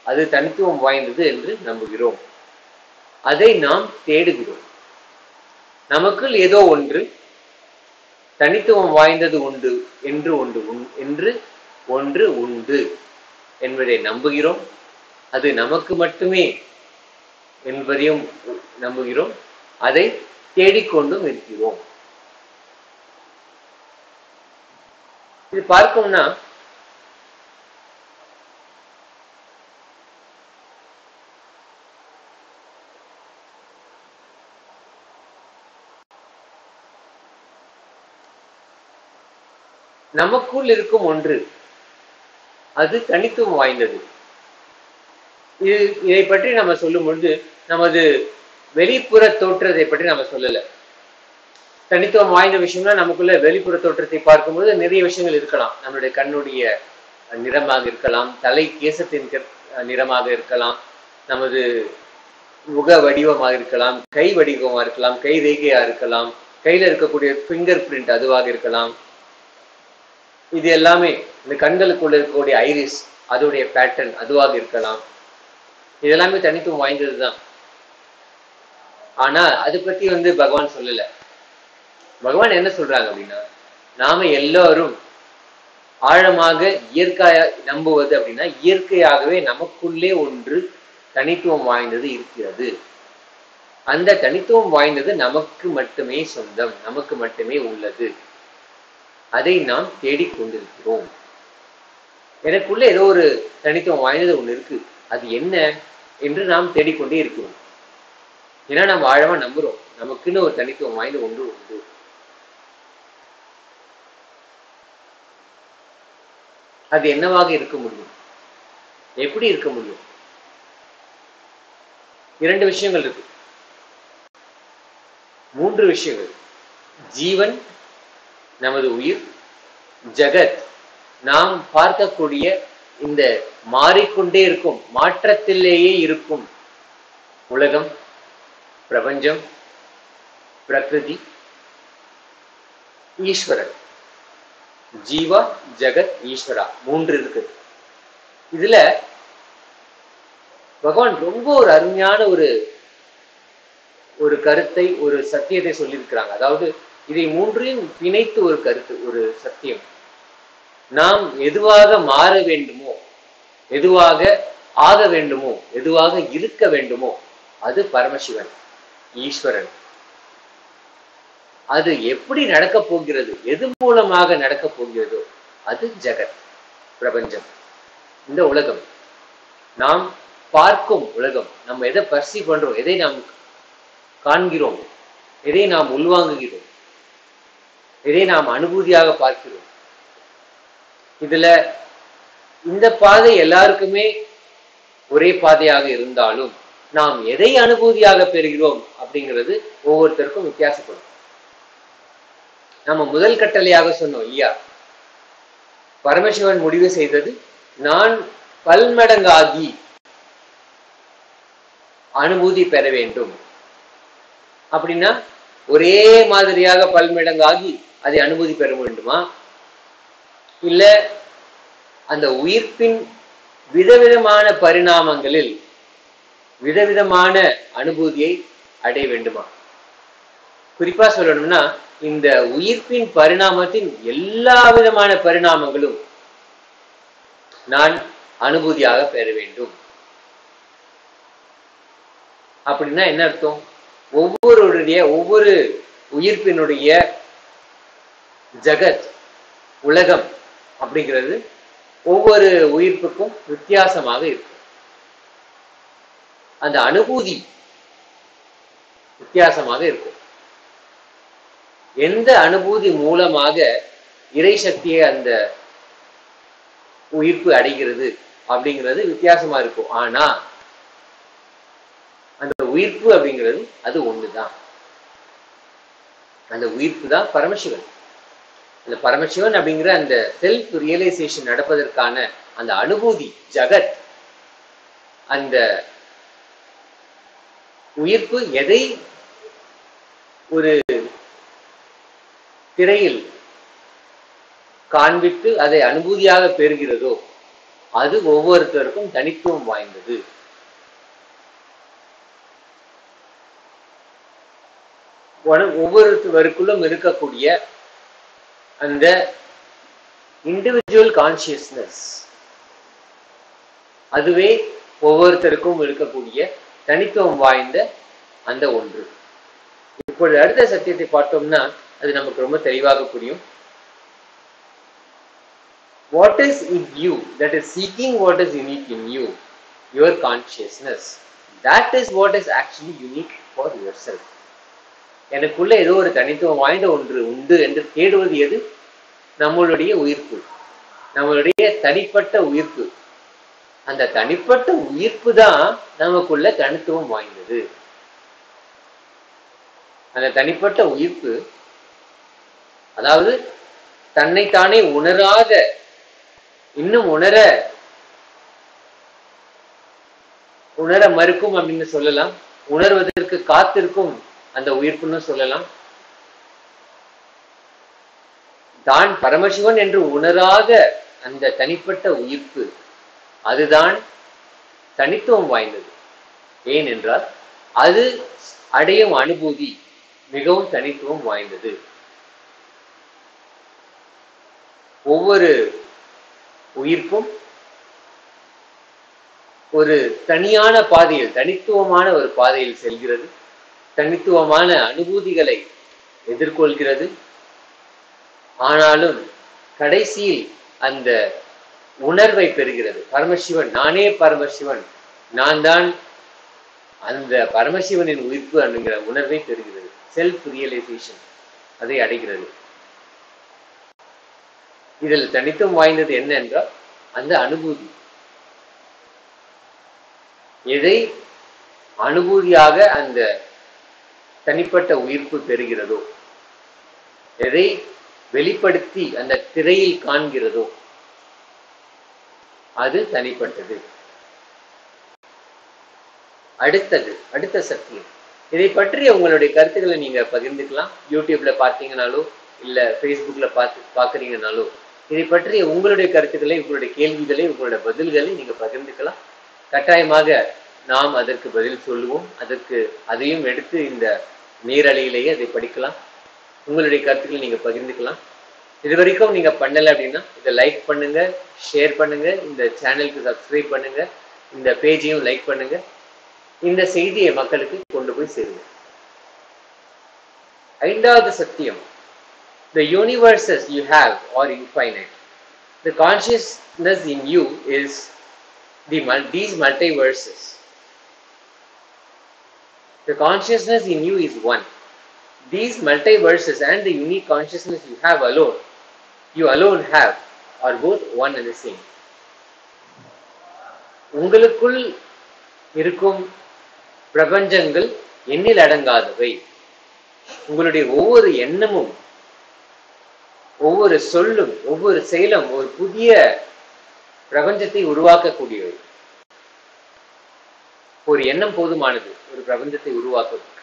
அது தனித்துவம் வாய்ந்தது என்று நம்புகிறோம். அதை நாம் தேடுகிறோம். நமக்குள் ஏதோ ஒன்று தனித்துவம் வாய்ந்தது உண்டு என்று ஒன்று உண்டு என்பதை நம்புகிறோம். அது நமக்கு மட்டுமே என்பதையும் நம்புகிறோம். அதை தேடிக்கொண்டும் இருக்கிறோம். இது பார்க்கணும்னா நமக்குள் இருக்கும் ஒன்று அது தனித்துவம் வாய்ந்தது. இதை பற்றி நம்ம சொல்லும் பொழுது நமது வெளிப்புற தோற்றத்தை பற்றி நம்ம சொல்லல. தனித்துவம் வாய்ந்த விஷயம்னா நமக்குள்ள வெளிப்புற தோற்றத்தை பார்க்கும்போது நிறைய விஷயங்கள் இருக்கலாம். நம்மளுடைய கண்ணுடைய நிறமாக இருக்கலாம், தலை கேசத்தின் நிறமாக இருக்கலாம், நமது முக வடிவமாக இருக்கலாம், கை வடிவமாக இருக்கலாம், கை ரேகையா இருக்கலாம், கையில இருக்கக்கூடிய ஃபிங்கர் பிரிண்ட் அதுவாக இருக்கலாம். இது எல்லாமே இந்த கண்களுக்குள்ள இருக்கக்கூடிய ஐரிஸ் அதோடைய பேட்டர்ன் அதுவாக இருக்கலாம். இதெல்லாமே தனித்துவம் வாய்ந்ததுதான். ஆனா அது பத்தி பகவான் சொல்லல. பகவான் என்ன சொல்றாங்க அப்படின்னா, நாம எல்லாரும் ஆழமாக இயற்கையா நம்புவது அப்படின்னா இயற்கையாகவே நமக்குள்ளே ஒன்று தனித்துவம் வாய்ந்தது இருக்கிறது. அந்த தனித்துவம் வாய்ந்தது நமக்கு மட்டுமே சொந்தம், நமக்கு மட்டுமே உள்ளது. அதை நாம் தேடிக்கொண்டிருக்கிறோம். எனக்குள்ள ஏதோ ஒரு தனித்துவம் வாய்ந்தது ஒன்று இருக்கு, அது என்ன என்று நாம் தேடிக்கொண்டே இருக்கிறோம். ஏன்னா நாம் ஆழமா நம்புறோம் நமக்குன்னு ஒரு தனித்துவம் வாய்ந்த ஒன்று உண்டு. அது என்னவாக இருக்க முடியும்? எப்படி இருக்க முடியும்? 2 விஷயங்கள் இருக்கு, 3 விஷயங்கள். ஜீவன், நமது உயிர், ஜகத், நாம் பார்க்கக்கூடிய இந்த மாறிக்கொண்டே இருக்கும் மாற்றத்திலேயே இருக்கும் உலகம், பிரபஞ்சம், பிரகிருதி, ஈஸ்வரன். ஜீவா, ஜகத், ஈஸ்வரா 3 இருக்கு. இதுல பகவான் ரொம்ப ஒரு அருமையான ஒரு கருத்தை, ஒரு சத்தியத்தை சொல்லியிருக்கிறாங்க. அதாவது இதை 3ஐயும் பிணைத்து ஒரு கருத்து, ஒரு சத்தியம். நாம் எதுவாக மாற வேண்டுமோ, எதுவாக ஆக வேண்டுமோ, எதுவாக இருக்க வேண்டுமோ அது பரமசிவன், ஈஸ்வரன். அது எப்படி நடக்க போகிறது, எது மூலமாக நடக்க போகிறதோ அது ஜகத், பிரபஞ்சம், இந்த உலகம், நாம் பார்க்கும் உலகம். நம்ம எதை பர்சீவ் பண்றோம், எதை நாம் காண்கிறோம், எதை நாம் உள்வாங்குகிறோம், எதை நாம் அனுபூதியாக பார்க்கிறோம். இதுல இந்த பாதை எல்லாருக்குமே ஒரே பாதையாக இருந்தாலும் நாம் எதை அனுபூதியாக பெறுகிறோம் அப்படிங்கிறது ஒவ்வொருத்தருக்கும் வித்தியாசப்படும். நம்ம முதல் கட்டளையாக சொன்னோம் இல்லையா, பரமசிவன் முடிவு செய்தது நான் பல்மடங்காகி அனுபூதி பெற வேண்டும். அப்படின்னா ஒரே மாதிரியாக பல்மடங்காகி அதை அனுபூதி பெற வேண்டுமா, இல்ல அந்த உயிர்ப்பின் விதவிதமான பரிணாமங்களில் விதவிதமான அனுபூதியை அடைய வேண்டுமா? குறிப்பா சொல்லணும்னா இந்த உயிர்ப்பின் பரிணாமத்தின் எல்லா விதமான பரிணாமங்களும் நான் அனுபூதியாக பெற வேண்டும். அப்படின்னா என்ன அர்த்தம்? ஒவ்வொரு உயிர்ப்பினுடைய ஜகத், உலகம் அப்படிங்கிறது ஒவ்வொரு உயிர்ப்புக்கும் வித்தியாசமாக இருக்கும். அந்த அனுபூதி வித்தியாசமாக இருக்கும். எந்த அனுபூதி மூலமாக இறை சக்தியை அந்த உயிர்ப்பு அடைகிறது அப்படிங்கிறது வித்தியாசமா இருக்கும். ஆனா அந்த உயிர்ப்பு அப்படிங்கிறது அது ஒண்ணுதான். அந்த உயிர்ப்பு தான் பரமசிவன். அந்த பரமசிவன் அப்படிங்கிற அந்த செல்ஃப் ரியலைசேஷன் நடப்பதற்கான அந்த அனுபூதி ஜகத், அந்த உயிர்ப்பு எதை ஒரு திரையில் காண்பித்து அதை அனுபூதியாக பெறுகிறதோ அது ஒவ்வொருத்தருக்கும் தனித்துவம் வாய்ந்தது. ஒவ்வொருவருக்குள்ளும் இருக்கக்கூடிய அந்த இண்டிவிஜுவல் கான்சியஸ்னஸ், அதுவே ஒவ்வொருத்தருக்கும் இருக்கக்கூடிய தனித்துவம் வாய்ந்த அந்த ஒன்று. இப்பொழுது அடுத்த சத்தியத்தை பார்த்தோம்னா அது நமக்கு ரொம்ப தெளிவாக புரியும். What is in you that is seeking what is unique in you? Your consciousness. That is what is actually unique for yourself. எனக்குள்ள ஏதோ ஒரு தனித்துவம் வாய்ந்த ஒன்று உண்டு என்று தேடுவது எது? நம்மளுடைய உயிர்ப்பு, நம்மளுடைய தனிப்பட்ட உயிர்ப்பு. அந்த தனிப்பட்ட உயிர்ப்பு தான் நமக்குள்ள தனித்துவம் வாய்ந்தது. அந்த தனிப்பட்ட உயிர்ப்பு, அதாவது தன்னைத்தானே உணராத, இன்னும் உணர மறுக்கும் அப்படின்னு சொல்லலாம். உணர்வதற்கு காத்திருக்கும் அந்த உயிர்ப்புன்னு சொல்லலாம். தான் பரமசிவன் என்று உணராத அந்த தனிப்பட்ட உயிர்ப்பு, அதுதான் தனித்துவம் வாய்ந்தது. ஏனென்றால் அது அடையும் அனுபூதி மிகவும் தனித்துவம் வாய்ந்தது. ஒவ்வொரு உயிர்ப்பும் ஒரு தனியான பாதையில், தனித்துவமான ஒரு பாதையில் செல்கிறது. தனித்துவமான அனுபூதிகளை எதிர்கொள்கிறது. ஆனாலும் கடைசியில் அந்த உணர்வை பெறுகிறது. பரமசிவன், நானே பரமசிவன், நான் தான் அந்த பரமசிவனின் உயிர்ப்பு அப்படிங்கிற உணர்வை பெறுகிறது. செல்ஃப் ரியலைசேஷன் அதை அடைகிறது. இதில் தனித்துவம் வாய்ந்தது என்ன என்றால் அந்த அனுபூதி. எதை அனுபூதியாக அந்த தனிப்பட்ட உயிர்ப்பு பெறுகிறதோ, எதை வெளிப்படுத்தி அந்த திரையில் காண்கிறதோ அது தனிப்பட்டது. அடுத்த சத்தியம். இதை பற்றிய உங்களுடைய கருத்துக்களை நீங்க பகிர்ந்துக்கலாம். யூடியூப்ல பார்த்தீங்கனாலோ இல்ல ஃபேஸ்புக்ல பாக்குறீங்கனாலோ இதை பற்றிய உங்களுடைய கருத்துக்களை, உங்களுடைய கேள்விகளை, உங்களுடைய பதில்களை நீங்க பகிர்ந்துக்கலாம். கட்டாயமாக நாம் அதற்கு பதில் சொல்லுவோம். அதையும் எடுத்து இந்த நேரலையிலேயே அதை படிக்கலாம். உங்களுடைய கருத்துக்களை நீங்க பகிர்ந்துக்கலாம். இது வரைக்கும் நீங்க பண்ணல அப்படின்னா இதை லைக் பண்ணுங்க, ஷேர் பண்ணுங்க, இந்த சேனலுக்கு சப்ஸ்கிரைப் பண்ணுங்க, இந்த பேஜையும் லைக் பண்ணுங்க. இந்த செய்தியை மக்களுக்கு கொண்டு போய் சேருங்க. ஐந்தாவது சத்தியம். The universes you have are infinite. The consciousness in you is these multiverses. The consciousness in you is one. These multiverses and the unique consciousness you alone have, are both one and the same. உங்களுக்குள் இருக்கும் பிரபஞ்சங்கள் எண்ணில் அடங்காதவை. உங்களுடைய ஒவ்வொரு எண்ணமும், ஒவ்வொரு சொல்லும், ஒவ்வொரு செயலும் ஒரு புதிய பிரபஞ்சத்தை உருவாக்கக்கூடியவை. ஒரு எண்ணம் போதுமானது ஒரு பிரபஞ்சத்தை உருவாக்குவதற்கு.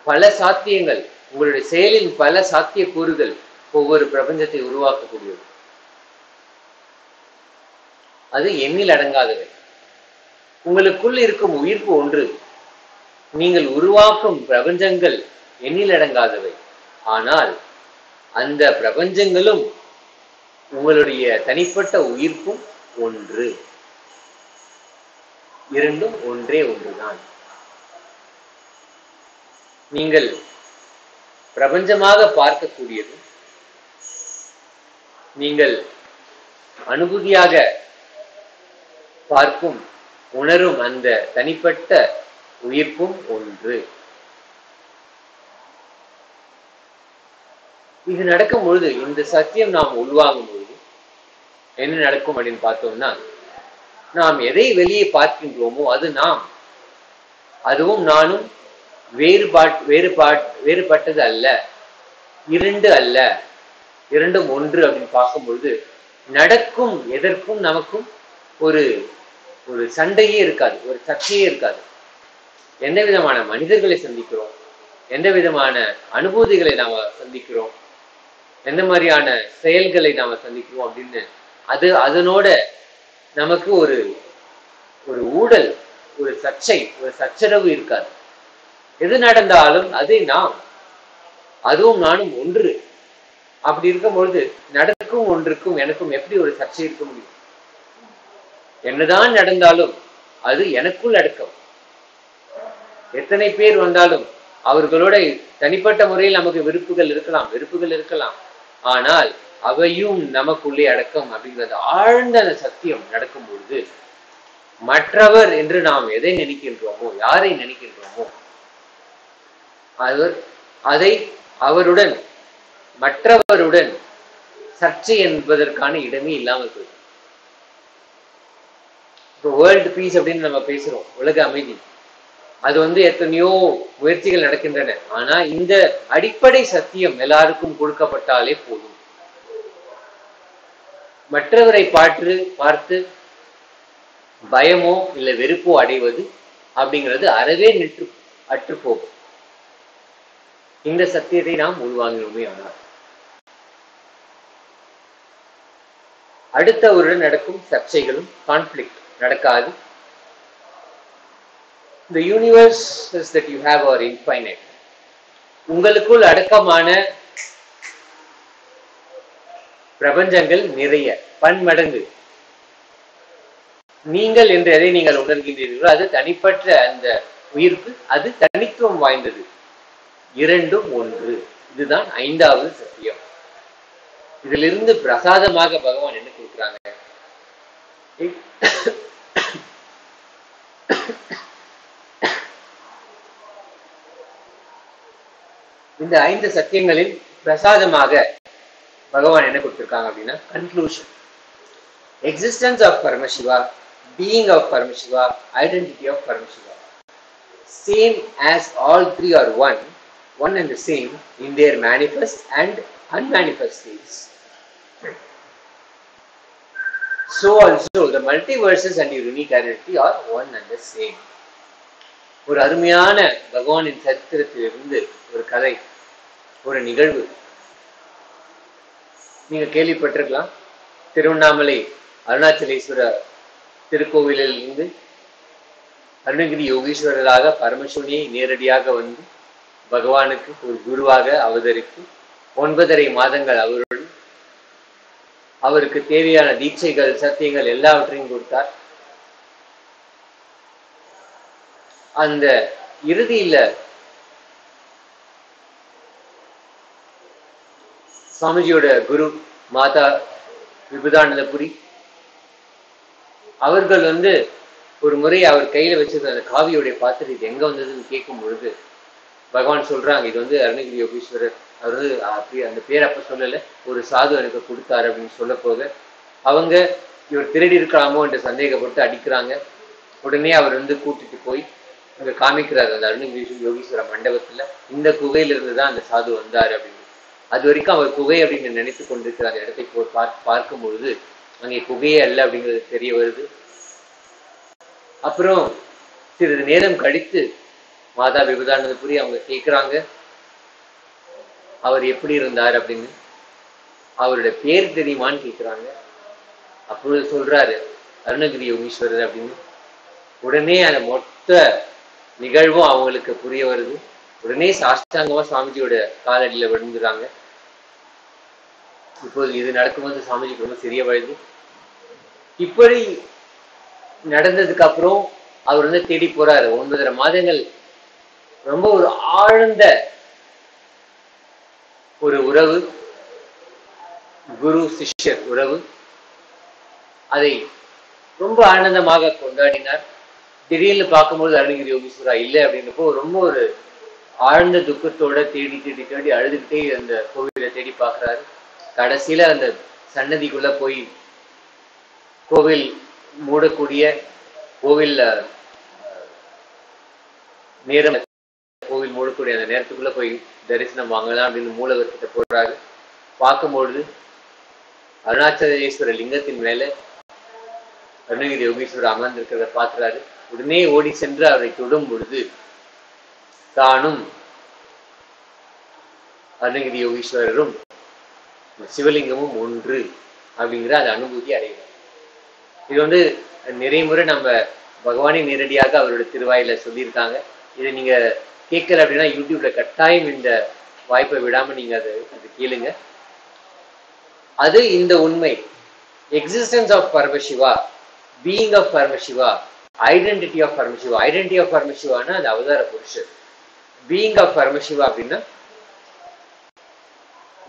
பல சாத்தியங்கள், உங்களுடைய செயலின் பல சாத்திய கூறுகள் ஒவ்வொரு பிரபஞ்சத்தை உருவாக்கக்கூடியது. அது எண்ணில் அடங்காதவை. உங்களுக்குள் இருக்கும் உயிர்ப்பு ஒன்று. நீங்கள் உருவாக்கும் பிரபஞ்சங்கள் எண்ணில் அடங்காதவை. ஆனால் அந்த பிரபஞ்சங்களும் உங்களுடைய தனிப்பட்ட உயிர்ப்பும் ஒன்று. இரண்டும் ஒன்றே ஒன்றுதான். நீங்கள் பிரபஞ்சமாக பார்க்கக்கூடியது, நீங்கள் அனுபூதியாக பார்க்கும், உணரும் அந்த தனிப்பட்ட உயிர்ப்பும் ஒன்று. இது நடக்கும் பொழுது, இந்த சத்தியம் நாம் உள்வாங்கும் பொழுது என்ன நடக்கும் அப்படின்னு பார்த்தோம்னா, நாம் எதை வெளியே பார்க்கின்றோமோ அது நாம். அதுவும் நானும் வேறுபட்டது அல்ல, இரண்டு அல்ல, இரண்டும் ஒன்று அப்படின்னு பார்க்கும்பொழுது நடக்கும் எதற்கும் நமக்கும் ஒரு ஒரு சண்டையே இருக்காது, ஒரு சர்ச்சையே இருக்காது. எந்த விதமான மனிதர்களை சந்திக்கிறோம், எந்த விதமான அனுபூதிகளை நாம சந்திக்கிறோம், எந்த மாதிரியான செயல்களை நாம சந்திக்கிறோம் அப்படின்னு அதனோட நமக்கு ஒரு ஒரு ஊடல், ஒரு சர்ச்சை, ஒரு சச்சரவு இருக்காது. எது நடந்தாலும் அதை அதுவும் நானும் ஒன்று. அப்படி இருக்கும்பொழுது நடக்கும் ஒன்றுக்கும் எனக்கும் எப்படி ஒரு சர்ச்சை இருக்க முடியும்? என்னதான் நடந்தாலும் அது எனக்குள் அடக்கம். எத்தனை பேர் வந்தாலும் அவர்களோட தனிப்பட்ட முறையில் நமக்கு வெறுப்புகள் இருக்கலாம், ஆனால் அவையும் நமக்குள்ளே அடக்கம் அப்படிங்கிறது ஆழ்ந்த அந்த சத்தியம் நடக்கும் பொழுது மற்றவர் என்று நாம் எதை நினைக்கின்றோமோ, யாரை நினைக்கின்றோமோ, அதை அவருடன் மற்றவருடன் சர்ச்சை என்பதற்கான இடமே இல்லாமல் போயிடும். இப்போ வேர்ல்டு பீஸ் அப்படின்னு நம்ம பேசுறோம், உலக அமைதி. அது எத்தனையோ முயற்சிகள் நடக்கின்றன. ஆனா இந்த அடிப்படை சத்தியம் எல்லாருக்கும் கொடுக்கப்பட்டாலே போதும். மற்றவரை பார்த்து பயமோ இல்லை வெறுப்போ அடைவது அப்படிங்கிறது அறவே அற்று போகும். இந்த சத்தியத்தை நாம் உள்வாங்கினோமே ஆனால் அடுத்தவருடன் நடக்கும் சர்ச்சைகளும் கான்ஃபிளிக்ட் நடக்காது. The universes that you have are infinite. உங்களுக்குள் அடக்கமான பிரபஞ்சங்கள் நிறைய பன்மடங்கு. நீங்கள் என்று எதை நீங்கள் உணர்கின்றீர்களோ அது தனிப்பட்ட அந்த உயிர்ப்பு, அது தனித்துவம் வாய்ந்தது. இரண்டும் ஒன்று. இதுதான் 5வது சத்தியம். இதிலிருந்து பிரசாதமாக பகவான் என்ன கொடுக்குறாங்க? இந்த 5 சத்தியங்களில் பிரசாதமாக பகவான் என்ன கொடுத்திருக்காங்க அப்படின்னா, conclusion, existence of Paramashiva, being of Paramashiva, identity of Paramashiva, same as all three are one and the same in their manifest and unmanifest states. So also the multiverses and your unique identity are one and the same. ஒரு அருமையான பகவானின் சரித்திரத்திலிருந்து ஒரு கதை, ஒரு நிகழ்வு நீங்க கேள்விப்பட்டிருக்கலாம். திருவண்ணாமலை அருணாச்சலேஸ்வரர் திருக்கோவிலில் இருந்து அருணகிரி யோகீஸ்வரராக பரமசிவனை நேரடியாக வந்து பகவானுக்கு ஒரு குருவாக அவதரித்து 9.5 மாதங்கள் அவருக்கு தேவையான தீட்சைகள், சத்தியங்கள் எல்லாவற்றையும் கொடுத்தார். அந்த இறுதியில சுவாமிஜியோட குரு மாதா விபுதானந்தபுரி அவர்கள் ஒரு முறை அவர் கையில வச்சிருந்த அந்த காவியோடைய பாத்திரம் இது எங்க வந்ததுன்னு கேட்கும் பொழுது பகவான் சொல்றாங்க, இது அருணகிரி யோகீஸ்வரர் அவர் அந்த பேர் அப்ப சொல்லல, ஒரு சாது எனக்கு கொடுத்தாரு அப்படின்னு சொல்ல போக அவங்க இவர் திருடி இருக்கலாமோ என்று சந்தேகப்பட்டு அடிக்கிறாங்க. உடனே அவர் கூட்டிட்டு போய் அங்க காமிக்கிறார் அந்த அருணகிரி யோகீஸ்வர மண்டபத்துல, இந்த குகையிலிருந்து தான் அந்த சாது வந்தாரு அப்படின்னு. அது வரைக்கும் அவர் குகை அப்படின்னு நினைத்து கொண்டிருக்கிற அந்த இடத்தை பார்க்கும் பொழுது அங்கே குகையே அல்ல அப்படிங்கிறது தெரிய வருது. அப்புறம் சிறிது நேரம் கழித்து மாதா விபுதானந்தபுரி அவங்க கேட்கிறாங்க அவர் எப்படி இருந்தார் அப்படின்னு. அவருடைய பேர் தெரியுமான்னு கேட்கிறாங்க. அப்பொழுது சொல்றாரு அருணகிரி யோகீஸ்வரர் அப்படின்னு. உடனே அந்த மொத்த நிகழ்வும் அவங்களுக்கு புரிய வருது. உடனே சாஷ்டாங்கமா சுவாமிஜியோட காலடியில விழுந்துறாங்க. இப்போது இது நடக்கும்போது சுவாமிஜிக்கு ரொம்ப சிறிய வயது. இப்படி நடந்ததுக்கு அப்புறம் அவர் தேடி போறாரு. 9.5 மாதங்கள் ரொம்ப ஒரு ஆழ்ந்த ஒரு உறவு, குரு சிஷ்யர் உறவு. அதை ரொம்ப ஆனந்தமாக கொண்டாடினார். திடீர்னு பார்க்கும்போது அருணகிரி யோகீஸ்வரா இல்லை அப்படின்னப்போ ரொம்ப ஒரு ஆழ்ந்த துக்கத்தோட தேடி அழுதுகிட்டே அந்த கோவிலை தேடி பார்க்கிறாரு. கடைசியில அந்த சன்னதிக்குள்ள போய் கோவில் மூடக்கூடிய கோவில் நேரம் கோவில் மூடக்கூடிய அந்த நேரத்துக்குள்ள போய் தரிசனம் வாங்கலாம் அப்படின்னு மூலவர்கிட்ட போடுறாரு. பார்க்கும்பொழுது அருணாச்சலேஸ்வரர் லிங்கத்தின் மேல அருணகிரி யோகீஸ்வரர் அமர்ந்திருக்கிறத பார்க்கிறாரு. உடனே ஓடி சென்று அவரை தொடும் பொழுது தானும் அருணகிரி யோகீஸ்வரரும் சிவலிங்கமும் ஒன்று அப்படிங்கிற அந்த அனுபூதி அடைகிறார். இது நிறைய முறை நம்ம பகவானை நேரடியாக அவருடைய திருவாயில சொல்லியிருக்காங்க. இதை நீங்க கேட்கல அப்படின்னா யூடியூப்ல கட்டாயம் இந்த வாய்ப்பை விடாம நீங்க அது கேளுங்க. அது இந்த உண்மை, existence of Paramashiva, being of Paramashiva, identity of Paramashiva. Identity of பரமசிவானா அது அவதார புருஷர். பீயிங் ஆஃப் பரமசிவா அப்படின்னா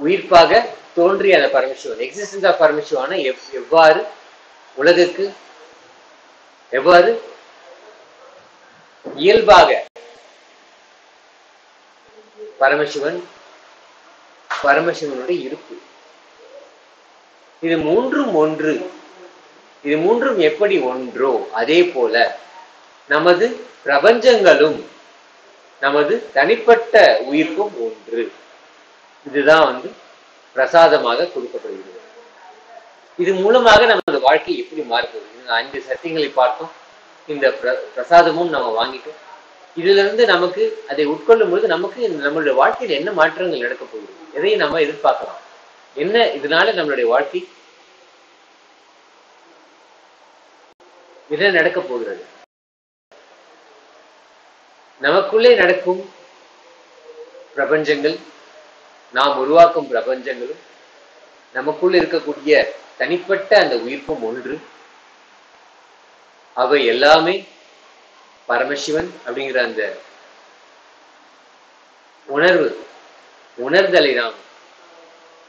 உயிர்ப்பாக தோன்றிய அந்த பரமசிவன். எக்ஸிஸ்டன்ஸ் ஆஃப் பரமசிவானா எவ்வாறு உலகுக்கு எவ்வாறு இயல்பாக பரமசிவனுடைய இருப்பு. இது மூன்றும் ஒன்று. இது மூன்றும் எப்படி ஒன்றோ அதே போல நமது பிரபஞ்சங்களும் நமது தனிப்பட்ட உயிர்ப்பும் ஒன்று. இதுதான் பிரசாதமாக கொடுக்கப்படுகிறது. இது மூலமாக நமது வாழ்க்கை எப்படி மாறுகிறது? 5 சத்தியங்களை பார்த்தோம். இந்த பிரசாதமும் நம்ம வாங்கிட்டோம். இதுல இருந்து நமக்கு அதை உட்கொள்ளும் பொழுது நமக்கு நம்மளுடைய வாழ்க்கையில் என்ன மாற்றங்கள் நடக்க போகுது, எதையும் நம்ம எதிர்பார்க்கலாம், என்ன இதனால நம்மளுடைய வாழ்க்கை என்ன நடக்க போகிறது, நமக்குள்ளே நடக்கும் பிரபஞ்சங்கள், நாம் உருவாக்கும் பிரபஞ்சங்களும் நமக்குள்ள இருக்கக்கூடிய தனிப்பட்ட அந்த உயிர்ப்பும் ஒன்று. அவை எல்லாமே பரமசிவன் அப்படிங்கிற அந்த உணர்தலை நாம்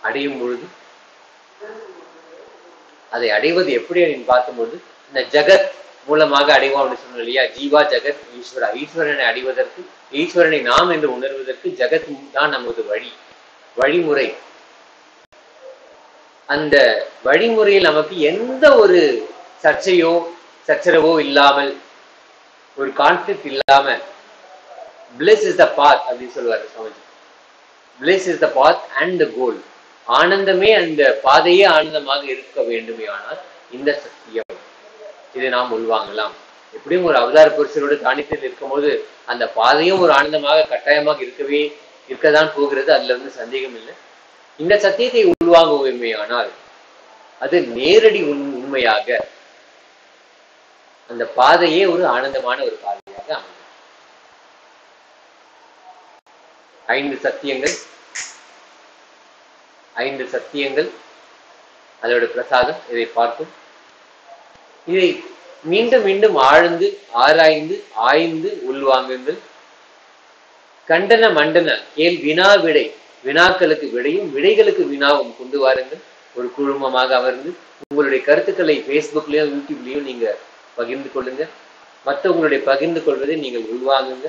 அடையும் பொழுது, அதை அடைவது எப்படி அப்படின்னு பார்க்கும்போது இந்த ஜகத் மூலமாக அடைவோம் அப்படின்னு சொன்னோம் இல்லையா? ஜீவா ஜகத் ஈஸ்வரா. ஈஸ்வரனை அடைவதற்கு, ஈஸ்வரனை நாம் என்று உணர்வதற்கு ஜகத் தான் நமது வழிமுறை. அந்த வழிமுறையில் நமக்கு எந்த ஒரு சர்ச்சரவோ இல்லாமல், ஒரு கான்ஃபிளிக்ட் இல்லாம, பிளிஸ் இஸ் த பாத் அப்படின்னு சொல்லுவாரு Swamiji. Bliss is the path and the goal. ஆனந்தமே அந்த பாதையே ஆனந்தமாக இருக்க வேண்டுமே. ஆனால் இந்த சத்தியம், இதை நாம் உள்வாங்கலாம். எப்படியும் ஒரு அவதார புருஷரோட தானியத்தில் இருக்கும்போது அந்த பாதையும் ஒரு ஆனந்தமாக கட்டாயமாக இருக்கதான் போகிறது. அதுல சந்தேகம் இல்லை. இந்த சத்தியத்தை உள்வாங்குவோமே ஆனால் அது நேரடி உண்மையாக அந்த பாதையே ஒரு ஆனந்தமான ஒரு பாதையாக அமையும். 5 சத்தியங்கள் அதோட பிரசாதம். இதை பார்க்கும். இதை மீண்டும் மீண்டும் ஆழ்ந்து ஆராய்ந்து ஆய்ந்து உள்வாங்குங்கள். கண்டன மண்டன விடை, வினாக்களுக்கு விடையும் விடைகளுக்கு வினாவும் கொண்டு வாருங்கள். ஒரு குழுமமாக அமர்ந்து உங்களுடைய கருத்துக்களை ஃபேஸ்புக்லயும் யூடியூப்லயும் நீங்க பகிர்ந்து கொள்ளுங்க. மற்றவங்களுடைய பகிர்ந்து கொள்வதை நீங்கள் உள்வாங்குங்க.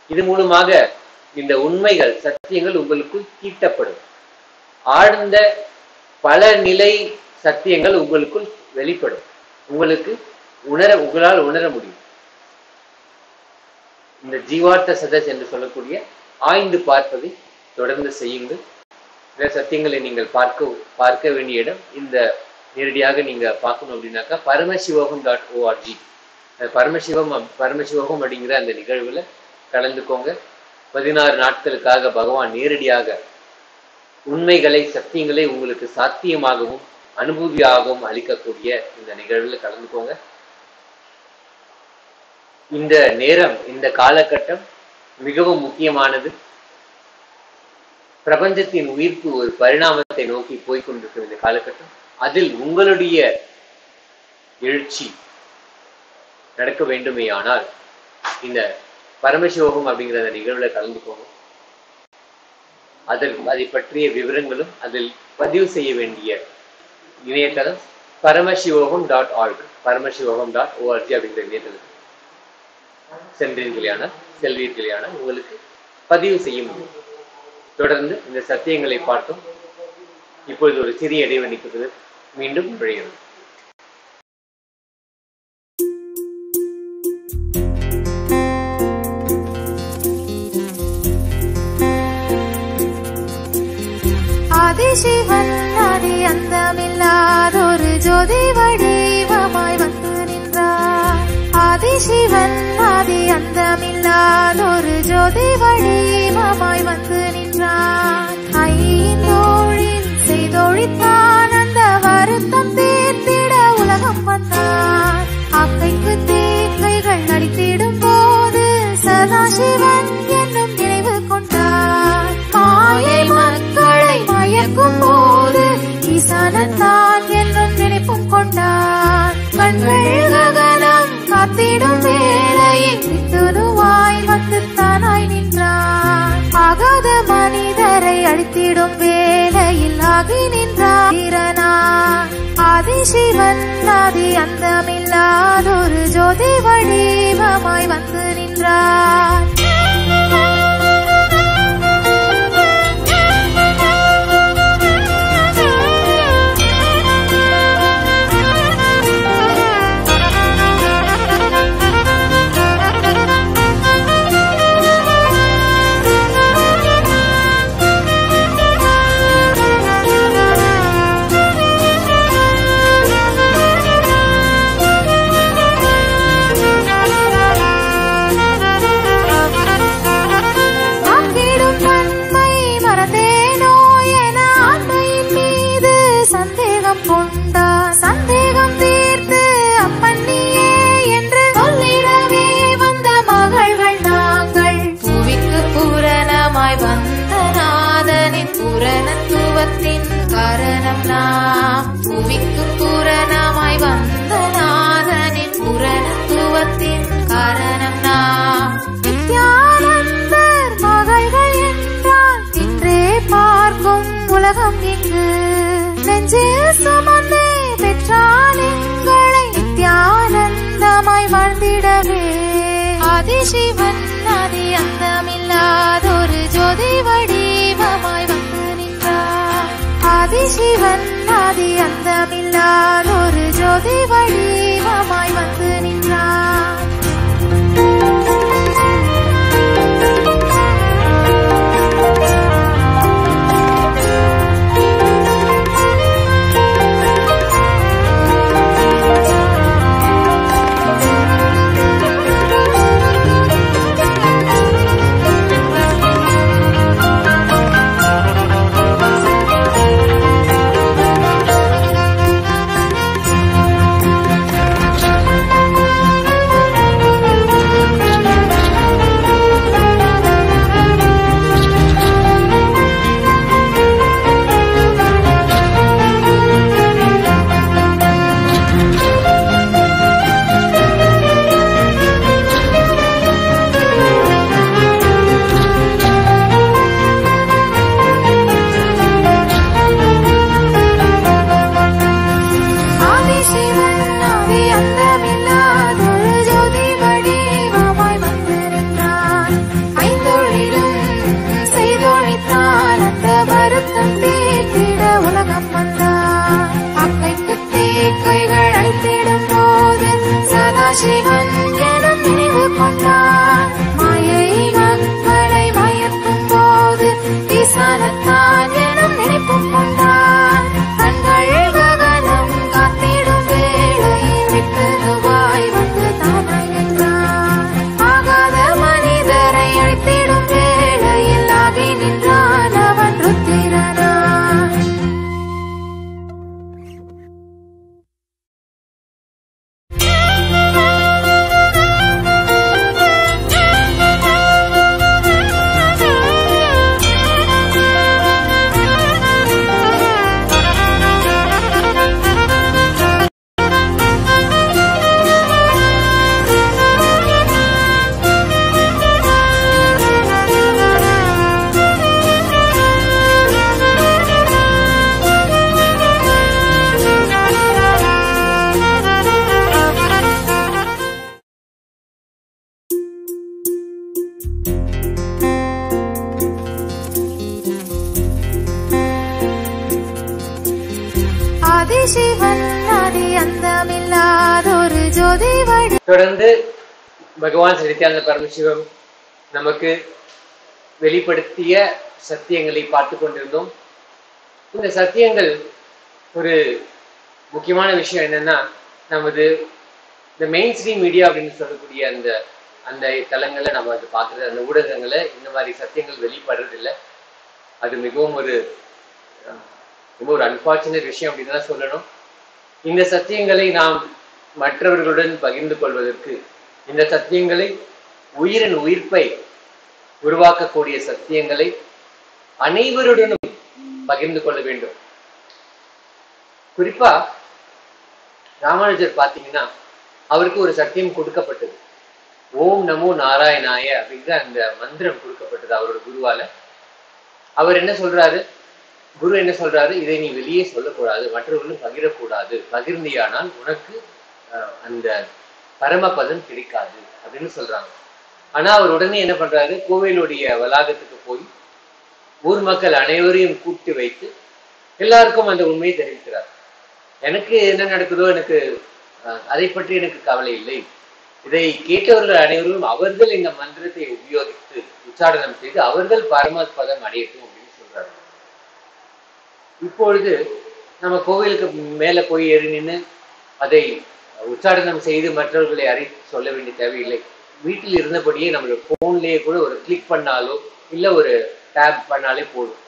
இது மூலமாக இந்த உண்மைகள், சத்தியங்கள் உங்களுக்குள் தீட்டப்படும். ஆழ்ந்த பல நிலை சத்தியங்கள் உங்களுக்குள் வெளிப்படும். உங்களால் உணர முடியும். இந்த ஜீவார்த்த சதஸ் என்று சொல்லக்கூடிய ஆய்ந்து பார்ப்பதை தொடர்ந்து செய்யுங்கள். இந்த சத்தியங்களை நீங்கள் பார்க்க வேண்டிய இடம் இந்த நேரடியாக நீங்க பார்க்கணும் அப்படின்னாக்கா paramashivoham.org. பரமசிவகம் அப்படிங்கிற அந்த நிகழ்வுல கலந்துக்கோங்க. 16 நாட்களுக்காக பகவான் நேரடியாக உண்மைகளை, சத்தியங்களை உங்களுக்கு சாத்தியமாகவும் அனுபூதியாகவும் அளிக்கக்கூடிய இந்த நிகழ்வுல கலந்துக்கோங்க. இந்த நேரம், இந்த காலகட்டம் மிகவும் முக்கியமானது. பிரபஞ்சத்தின் உயிர்ப்பு ஒரு பரிணாமத்தை நோக்கி போய்கொண்டிருக்கிற இந்த காலகட்டம். அதில் உங்களுடைய எழுச்சி நடக்க வேண்டுமே ஆனால் இந்த பரமசிவகம் அப்படிங்கிற அந்த நிகழ்வுல கலந்துக்கோங்க. அதை பற்றிய விவரங்களும் அதில் பதிவு செய்ய வேண்டிய இணையதளம் paramashivoham.org. அப்படிங்கிற இணையதளம் செல்வீர்களான உங்களுக்கு பதிவு செய்ய முடியும். தொடர்ந்து இந்த சத்தியங்களை பார்த்தோம். இப்பொழுது ஒரு சிறிய இடைவெளிக்கு மீண்டும் நுழைகிறோம். ஆதிசிவன் ஆதி அந்தமில்லாதொரு ஜோதி வடிவமாய் வந்து நின்றார். ஆதிசிவன் ஆதி அந்தமில்லாதொரு ஜோதி வடிவமாய் வந்து நின்றார். ஐந்தோழில் செய்தொழித்தான் அந்த வருத்தம் தீர்த்திட உலகம் வந்தார். அக்கைக்கு தேக்கைகள் அடித்திடும் போது சதாசிவன் என்னும் நினைவு கொண்டார். மாயை மக்களை மயக்கும் போது ஈசானத்தான் என்னும் நினைப்பும் கொண்டார். கண்கள் ககனம் காத்திடும் வேளையில் வித்துணுவாய் வந்து தானாய் நின்றார். ஆகாத மனிதரை அழித்திடும் வேளையில் ஆகி நின்றார். ஆதிசிவன் ஆதி அந்தமில்லாதொரு ஜோதி வடிவமாய் வந்து நின்றார். சந்தேகம் தீர்த்து அப்பன்னியே என்று சொல்லிடவே வந்த மகள்கள் நாங்கள். புவிக்கு பூரணமாய் வந்த நாதனின் பூரணத்துவத்தின் காரணம் நாம். புவிக்கு பூரணமாய் வந்த நாதனின் பூரணத்துவத்தின் காரணம் நாம். நித்யானந்தர் மகள்கள் என்றால் இன்றே பார்க்கும் உலகம் இங்கு. நெஞ்சில் சுமந்தே பெற்றால் எங்களை நித்யானந்தமாய் வாழ்ந்திடவே. ஆதிசிவன் ஆதி அந்தமில்லாதொரு ஜோதி வடிவமாய் வந்து நின்றார். ஆதிசிவன் ஆதி அந்தமில்லாதொரு ஜோதி வடிவமாய் வந்து நின்றார். சிவன் எனும் நினைவு கொண்டார். மாயை மக்களை மயக்கும் போது ஈசானத்தான் எனும் நினைப்பும் கொண்டார். கண்கள் ககனம் காத்திடும் வேளையில் விட்டுவாய் வந்து தானாய் நின்றார். ஆகாத மனிதரை அழித்திடும் வேளையில் ஆகி நின்றான் அவன் ருத்திரனார். தொடர்ந்து பகவான் ஸ்ரீ நித்யானந்த பரமசிவம் நமக்கு வெளிப்படுத்திய சத்தியங்களை பார்த்து கொண்டிருந்தோம். இந்த சத்தியங்கள் ஒரு முக்கியமான விஷயம் என்னன்னா, நமது இந்த மெயின் ஸ்ட்ரீம் மீடியா அப்படின்னு சொல்லக்கூடிய அந்த அந்த தளங்களை நம்ம அது பார்க்குறது, அந்த ஊடகங்களை இந்த மாதிரி சத்தியங்கள் வெளிப்படுறதில்லை. அது மிகவும் ரொம்ப ஒரு அன்பார்ச்சுனேட் விஷயம் அப்படின்னு தான் சொல்லணும். இந்த சத்தியங்களை நாம் மற்றவர்களுடன் பகிர்ந்து கொள்வதற்கு, இந்த சத்தியங்களை உயிரின் உயிர்ப்பை உருவாக்கக்கூடிய சத்தியங்களை அனைவருடனும் பகிர்ந்து கொள்ள வேண்டும். குறிப்பா ராமானுஜர் பார்த்தீங்கன்னா, அவருக்கு ஒரு சத்தியம் கொடுக்கப்பட்டது. ஓம் நமோ நாராயணாய அப்படிங்கிற அந்த மந்திரம் கொடுக்கப்பட்டது அவரோட குருவால. அவர் என்ன சொல்றாரு, குரு என்ன சொல்றாரு, இதை நீ வெளியே சொல்லக்கூடாது, மற்றவர்களும் பகிரக்கூடாது, பகிர்ந்தியானால் உனக்கு அந்த பரமபதம் கிடைக்காது அப்படின்னு சொல்றாங்க. ஆனா அவர் உடனே என்ன பண்றாரு, கோவிலுடைய வளாகத்துக்கு போய் ஊர் மக்கள் அனைவரையும் கூட்டி வைத்து எல்லாருக்கும் அந்த உண்மையை தெரிவிக்கிறார். எனக்கு என்ன நடக்குதோ எனக்கு அதை பற்றி எனக்கு கவலை இல்லை, இதை கேட்டவர்கள் அனைவரும் அவர்கள் இந்த மந்திரத்தை உபயோகித்து உச்சாரணம் செய்து அவர்கள் பரமபதம் அடையட்டும் அப்படின்னு சொல்றாரு. இப்பொழுது நம்ம கோவிலுக்கு மேல போய் ஏறி நின்று அதை உச்சாரணம் செய்து மற்றவர்களை அறிவித்து சொல்ல வேண்டிய தேவையில்லை. வீட்டில் இருந்தபடியே நம்மளோட போன்லயே கூட ஒரு கிளிக் பண்ணாலோ இல்ல ஒரு டேப் பண்ணாலே போதும்,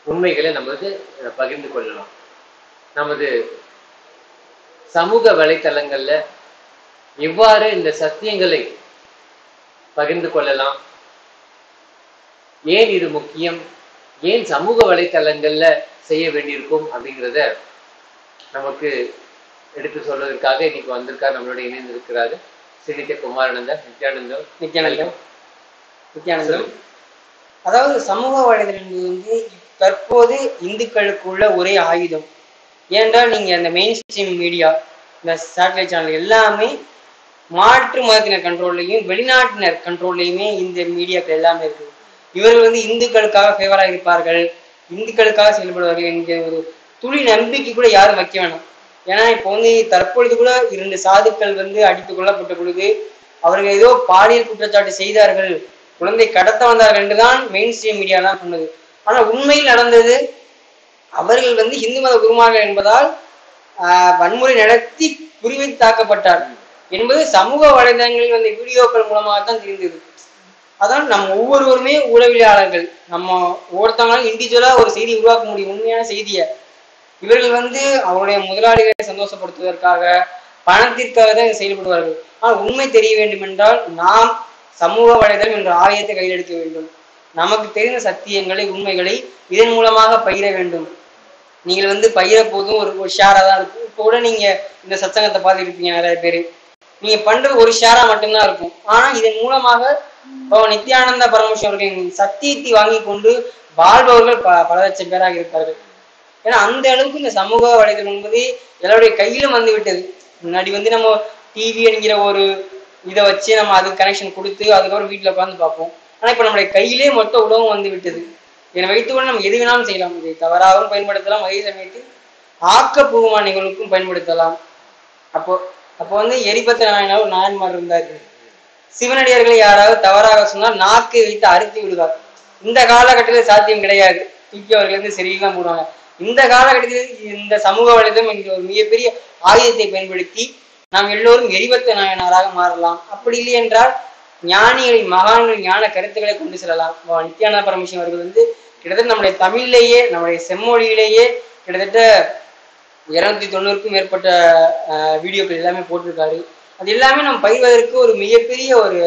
உண்மைகளை நமக்கு பகிர்ந்து கொள்ளலாம். நமது சமூக வலைத்தளங்கள்ல எவ்வாறு இந்த சத்தியங்களை பகிர்ந்து கொள்ளலாம், ஏன் இது முக்கியம், ஏன் சமூக வலைத்தளங்கள்ல செய்ய வேண்டியிருக்கும் அப்படிங்கிறத நமக்கு எடுத்து சொல்வதற்காக இன்னைக்கு வந்திருக்காரு, நம்மளோட இணைந்து இருக்கிறாரு ஸ்ரீ நித்ய குமாரானந்தா நித்யானந்தம். அதாவது சமூக வலைதளங்கள் வந்து தற்போது இந்துக்களுக்குள்ள ஒரே ஆயுதம். ஏனென்றால் நீங்க அந்த மெயின் ஸ்ட்ரீம் மீடியா, இந்த சேட்டலைட் சேனல் எல்லாமே மாற்று மதத்தினர் கண்ட்ரோல்லையும் வெளிநாட்டினர் கண்ட்ரோல்லையுமே இந்த மீடியாக்கள் எல்லாமே இருக்குது. இவர்கள் வந்து இந்துக்களுக்காக ஃபேவராக இருப்பார்கள், இந்துக்களுக்காக செயல்படுவார்கள் என்கிற ஒரு துளி நம்பிக்கை கூட யாரும் வைக்க வேணாம். ஏன்னா இப்போ வந்து தற்பொழுது கூட 2 சாதுக்கள் வந்து அடித்துக் கொள்ளப்பட்ட பொழுது அவர்கள் ஏதோ பாலியல் குற்றச்சாட்டு செய்தார்கள், குழந்தை கடத்த வந்தார்கள் என்றுதான் மெயின் ஸ்ட்ரீம் மீடியாலாம் சொன்னது. ஆனா உண்மையில் நடந்தது, அவர்கள் வந்து இந்து மத குருமார்கள் என்பதால் வன்முறை நடத்தி குறிவைத்து தாக்கப்பட்டார் என்பது சமூக வலைதளங்களில் வந்த வீடியோக்கள் மூலமாகத்தான் தெரிந்தது. அதான் நம்ம ஒவ்வொருவருமே ஊடகவியலாளர்கள், நம்ம ஒவ்வொருத்தவங்களும் இண்டிவிஜுவலா ஒரு செய்தி உருவாக்க முடியும், உண்மையான செய்தியை. இவர்கள் வந்து அவருடைய முதலாளிகளை சந்தோஷப்படுத்துவதற்காக பணத்திற்காக தான் செயல்படுவார்கள். ஆனால் உண்மை தெரிய வேண்டும் என்றால் நாம் சமூக வலைதளம் என்ற ஆயுதத்தை கையில் எடுக்க வேண்டும். நமக்கு தெரிந்த சத்தியங்களை, உண்மைகளை இதன் மூலமாக பகிர வேண்டும். நீங்கள் வந்து பகிர போதும் ஒரு ஷேரா தான் இருக்கும். இப்போ கூட நீங்க இந்த சத்சங்கத்தை பார்த்து இருப்பீங்க, நிறைய பேர் நீங்க பண்றது ஒரு ஷேரா மட்டும்தான் இருக்கும். ஆனா இதன் மூலமாக நித்யானந்த பரமேஸ்வரன் அவர்களின் சத்தியத்தை வாங்கி கொண்டு வாழ்பவர்கள் பல லட்சம் பேராக இருப்பார்கள். ஏன்னா அந்த அளவுக்கு இந்த சமூக வலைதளம் என்பது எல்லாருடைய கையிலும் வந்து விட்டது. முன்னாடி வந்து நம்ம டிவி என்கிற ஒரு இதை வச்சு நம்ம அதுக்கு கனெக்ஷன் கொடுத்து அதுக்கப்புறம் வீட்டில் உட்காந்து பார்ப்போம். ஆனா இப்போ நம்மளுடைய கையிலே மொத்த உலகம் வந்து விட்டது. இதனை வைத்துக்கொண்டு நம்ம எது வேணாலும் செய்யலாம். இதை தவறாகவும் பயன்படுத்தலாம், அதே சமயத்தில் ஆக்கப்பூர்வமான நிகழ்வுக்கும் பயன்படுத்தலாம். அப்போ வந்து எரிபத்த நாயன்மார் இருந்தார். சிவனடியார்களை யாராவது தவறாக சொன்னால் நாக்கை வைத்து அறுத்தி விடுவார். இந்த காலகட்டத்தில் சாத்தியம் கிடையாது, தூக்கி அவர்கள் வந்து சரியில்லாம் போடுவாங்க. இந்த காலகட்டத்தில் இந்த சமூக வலைதளம் என்கிற ஒரு மிகப்பெரிய ஆயுதத்தை பயன்படுத்தி நாம் எல்லோரும் எரிபத்த நாயனாராக மாறலாம். அப்படி இல்லை என்றால் ஞானிகளின் மகான்களின் ஞான கருத்துக்களை கொண்டு செல்லலாம். நித்யானந்த பரமேஸ்வரன் அவர்கள் வந்து கிட்டத்தட்ட நம்முடைய தமிழ்லேயே, நம்முடைய செம்மொழியிலேயே கிட்டத்தட்ட 290க்கும் மேற்பட்ட வீடியோக்கள் எல்லாமே போட்டிருக்காரு. அது எல்லாமே நம்ம பயிர்வதற்கு ஒரு மிகப்பெரிய ஒரு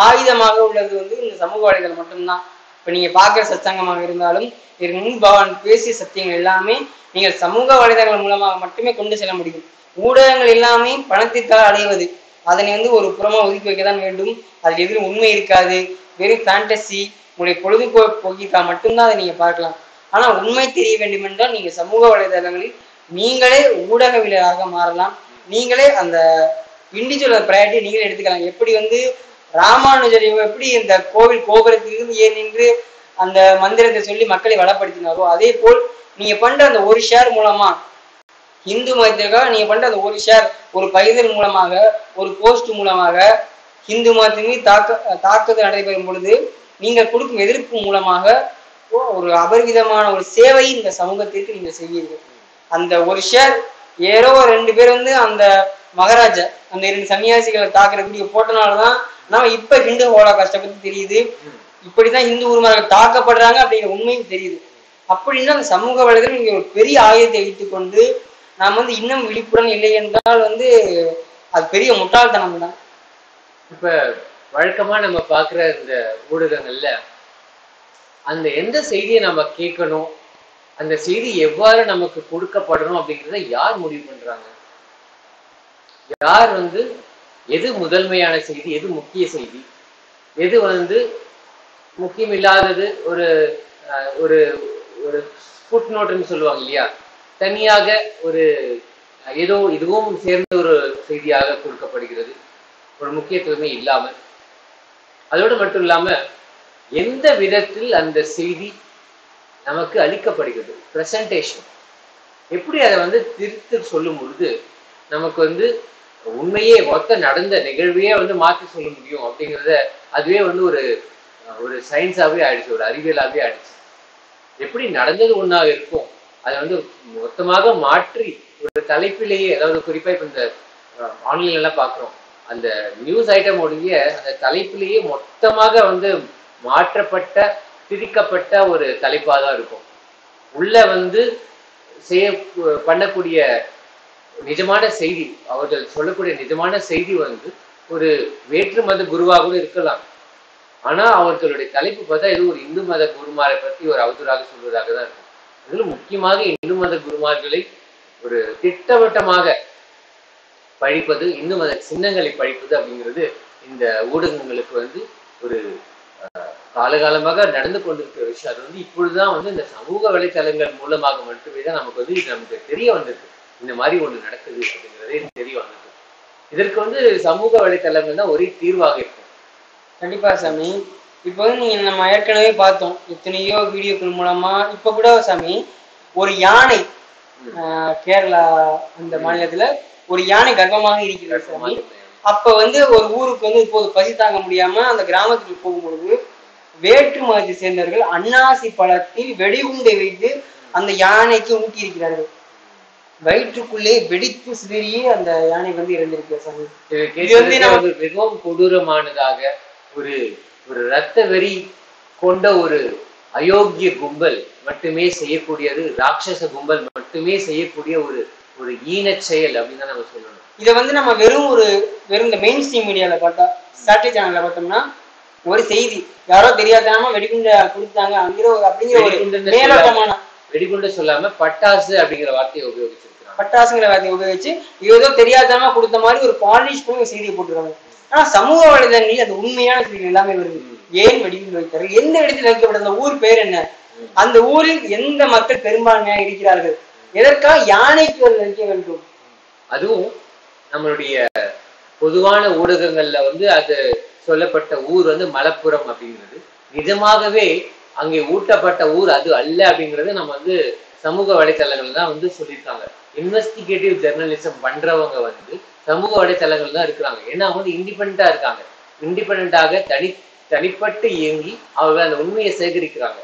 ஆயுதமாக உள்ளது வந்து இந்த சமூக வலைதளம் மட்டும்தான். இப்போ நீங்க பார்க்குற சத்சங்கமாக இருந்தாலும் இதற்கு முன் பகவான் பேசிய சத்தியங்கள் எல்லாமே நீங்கள் சமூக வலைதளங்கள் மூலமாக மட்டுமே கொண்டு செல்ல முடியும். ஊடகங்கள் எல்லாமே பணத்திற்காக அடைவது, அதனை வந்து ஒரு புறமா ஒதுக்கி வைக்கத்தான் வேண்டும். அதில் எதிரும் உண்மை இருக்காது, வெறும் ஃபேண்டசி, உங்களுடைய பொழுதுபோக்கிற்காக மட்டும்தான் அதை நீங்க பார்க்கலாம். ஆனா உண்மை தெரிய வேண்டும் என்றால் நீங்க சமூக வலைதளங்களில் நீங்களே ஊடகவியலாளராக மாறலாம். நீங்களே அந்த இண்டிவிஜுவல் ப்ரையாரிட்டி நீங்களே எடுத்துக்கலாம். எப்படி வந்து ராமானுஜர் எப்படி இந்த கோவில் கோபுரத்திலிருந்து ஏன் நின்று அந்த மந்திரத்தை சொல்லி மக்களை வளப்படுத்தினாரோ, அதே போல் நீங்க பண்ற அந்த ஒரு ஷேர் மூலமா, இந்து மதத்திற்காக நீங்க பண்ற அந்த ஒரு ஷேர், ஒரு பகிர்தல் மூலமாக, ஒரு போஸ்ட் மூலமாக இந்து மதத்தின் மீது தாக்குதல் நடைபெறும் பொழுது நீங்கள் கொடுக்கும் எதிர்ப்பு மூலமாக ஒரு அபரிவிதமான ஒரு சேவை இந்த சமூகத்திற்கு நீங்க செய்வீர்கள். அந்த ஒரு ஷேர் ஏதோ 2 பேர் வந்து அந்த மகாராஜா அந்த 2 சன்னியாசிகளை தாக்குற வீடியோ போட்டனாலதான் நம்ம இப்ப ஹிந்து ஹோலோகாஸ்ட பத்தி தெரியுது, இப்படிதான் இந்து உரிமையாளர்கள் தாக்கப்படுறாங்க அப்படிங்கிற உண்மையும் தெரியுது. அப்படின்னா அந்த சமூக வலைதளம் நீங்க ஒரு பெரிய ஆயுதத்தை வைத்துக்கொண்டு நாம் வந்து இன்னும் விழிப்புடன் இல்லை என்றால் வந்து அது பெரிய முட்டாள்தனம் தான். இப்ப வழக்கமா நம்ம பாக்குற இந்த ஊடகங்கள்ல அந்த எந்த செய்தியை நம்ம கேட்கணும், அந்த செய்தி எவ்வாறு நமக்கு கொடுக்கப்படணும் அப்படிங்கிறத யார் முடிவு பண்றாங்க? யார் வந்து எது முதன்மையான செய்தி, எது முக்கிய செய்தி, எது வந்து முக்கியமில்லாதது, ஒரு ஒரு ஒரு ஃபுட் நோட்னு சொல்லுவாங்க இல்லையா, தனியாக ஒரு ஏதோ இதுவும் சேர்ந்த ஒரு செய்தியாக கொடுக்கப்படுகிறது, ஒரு முக்கியத்துவமே இல்லாமல். அதோடு மட்டும் இல்லாம எந்த விதத்தில் அந்த செய்தி நமக்கு அளிக்கப்படுகிறது, பிரசன்டேஷன் எப்படி அதை வந்து திருத்து சொல்லும் பொழுது நமக்கு வந்து உண்மையே மொத்த நடந்த நிகழ்வையே வந்து மாற்றி சொல்ல முடியும் அப்படிங்கிறத அதுவே வந்து ஒரு சயின்ஸாவே ஆயிடுச்சு, ஒரு அறிவியலாவே ஆயிடுச்சு. எப்படி நடந்தது ஒன்றாக இருக்கும் அதை வந்து மொத்தமாக மாற்றி ஒரு தலைப்பிலேயே, அதாவது குறிப்பா இப்ப இந்த ஆன்லைன்ல எல்லாம் பாக்குறோம், அந்த நியூஸ் ஐட்டம் உடைய அந்த தலைப்பிலேயே மொத்தமாக வந்து மாற்றப்பட்ட திரிக்கப்பட்ட ஒரு தலைப்பாக தான் இருக்கும். உள்ள வந்து பண்ணக்கூடிய நிஜமான செய்தி, அவர்கள் சொல்லக்கூடிய நிஜமான செய்தி வந்து ஒரு வேற்று மத குருவாக கூட இருக்கலாம். ஆனா அவர்களுடைய தலைப்பு பார்த்தா இது ஒரு இந்து மத குருமாரை பற்றி ஒரு அவதூறாக சொல்வதாக தான் இருக்கும். இதுல முக்கியமாக இந்து மத குருமார்களை ஒரு திட்டவட்டமாக பழிப்பது, இந்து மத சின்னங்களை பழிப்பது அப்படிங்கிறது இந்த ஊடகங்களுக்கு வந்து ஒரு காலகாலமாக நடந்து கொண்டிருக்கிற விஷயம். அது வந்து இப்பொழுதுதான் வந்து இந்த சமூக வலைத்தளங்கள் மூலமாக மட்டுமே தான் நமக்கு வந்து இது நமக்கு தெரிய வந்திருக்கு, இந்த மாதிரி ஒண்ணு நடக்குது அப்படிங்கிறதே தெரிய வந்திருக்கு. இதற்கு வந்து சமூக வலைத்தளங்கள் தான் ஒரே தீர்வாக இருக்கும். கண்டிப்பா சாமி. இப்போ வந்து நீங்க நம்ம ஏற்கனவே பார்த்தோம் எத்தனையோ வீடியோக்கள் மூலமா. இப்ப கூட சாமி ஒரு யானை கேரளா அந்த மாநிலத்துல ஒரு யானை கர்ப்பமாக இருக்கிறது சாமி. அப்ப வந்து ஒரு ஊருக்கு வந்து இப்போது பசி தாங்க முடியாம அந்த கிராமத்துக்கு போகும்பொழுது வேற்று மதத்தை சேர்ந்தவர்கள் அன்னாசி பழத்தில் வெடிகுண்டை வைத்து அந்த யானைக்கு ஊட்டி இருக்கிறார்கள். வயிற்றுக்குள்ளே வெடித்து சிதறியே அந்த யானை வந்து இறந்திருக்கிறது சாமி. இது வந்து நமக்கு மிகவும் கொடூரமானதாக ஒரு ஒரு இரத்த வெறி கொண்ட ஒரு அயோக்கிய கும்பல் மட்டுமே செய்யக்கூடியது, ராட்சச கும்பல் மட்டுமே செய்யக்கூடிய ஒரு ஒரு ஈனச் செயல் அப்படின்னு தான் நம்ம சொல்லணும். இதை வந்து நம்ம வெறும் இந்த மெயின் ஸ்ட்ரீம் மீடியால பார்த்தா, சேட்டலைட் சேனல்ல பார்த்தோம்னா ஒரு செய்தி யாரோ தெரியாதனாம வெடிகுண்ட கொடுத்தாங்க அப்படிங்கிற ஒரு மேலோட்டமான, வெடிகுண்ட சொல்லாம பட்டாசு அப்படிங்கிற வார்த்தையை உபயோகிச்சிருக்காங்க. பட்டாசுங்கிற வார்த்தையை உபயோகிச்சு ஏதோ தெரியாதனமா கொடுத்த மாதிரி ஒரு பாலிஷ் பண்ணி ஒரு செய்தியை போட்டுருக்காங்க. ஆனா சமூக வலைதளங்களில் அந்த உண்மையான செய்தி எல்லாமே வருது. ஏன் வெடிகுண்டு வைத்தார்கள், எந்த இடத்தில் வைக்கப்பட்ட அந்த ஊர் பேர் என்ன, அந்த ஊரில் எந்த மக்கள் பெரும்பான்மையாக இருக்கிறார்கள், எதற்காக யானைக்கு ஒரு வைக்க வேண்டும். அதுவும் நம்மளுடைய பொதுவான ஊடகங்கள்ல வந்து அது சொல்லப்பட்ட ஊர் வந்து மலப்புரம் அப்படிங்கிறது நிஜமாகவே அங்கே ஊட்டப்பட்ட ஊர் அது அல்ல அப்படிங்கறது நம்ம வந்து சமூக வலைத்தளங்கள் தான் வந்து சொல்லியிருக்காங்க. இன்வெஸ்டிகேட்டிவ் ஜெர்னலிசம் பண்றவங்க வந்து சமூக வலைத்தளங்கள் தான் இருக்கிறாங்க. ஏன்னா அவங்க வந்து இண்டிபெண்டா இருக்காங்க, இண்டிபெண்டாக தனிப்பட்டு இயங்கி அவங்க அந்த உண்மையை சேகரிக்கிறாங்க.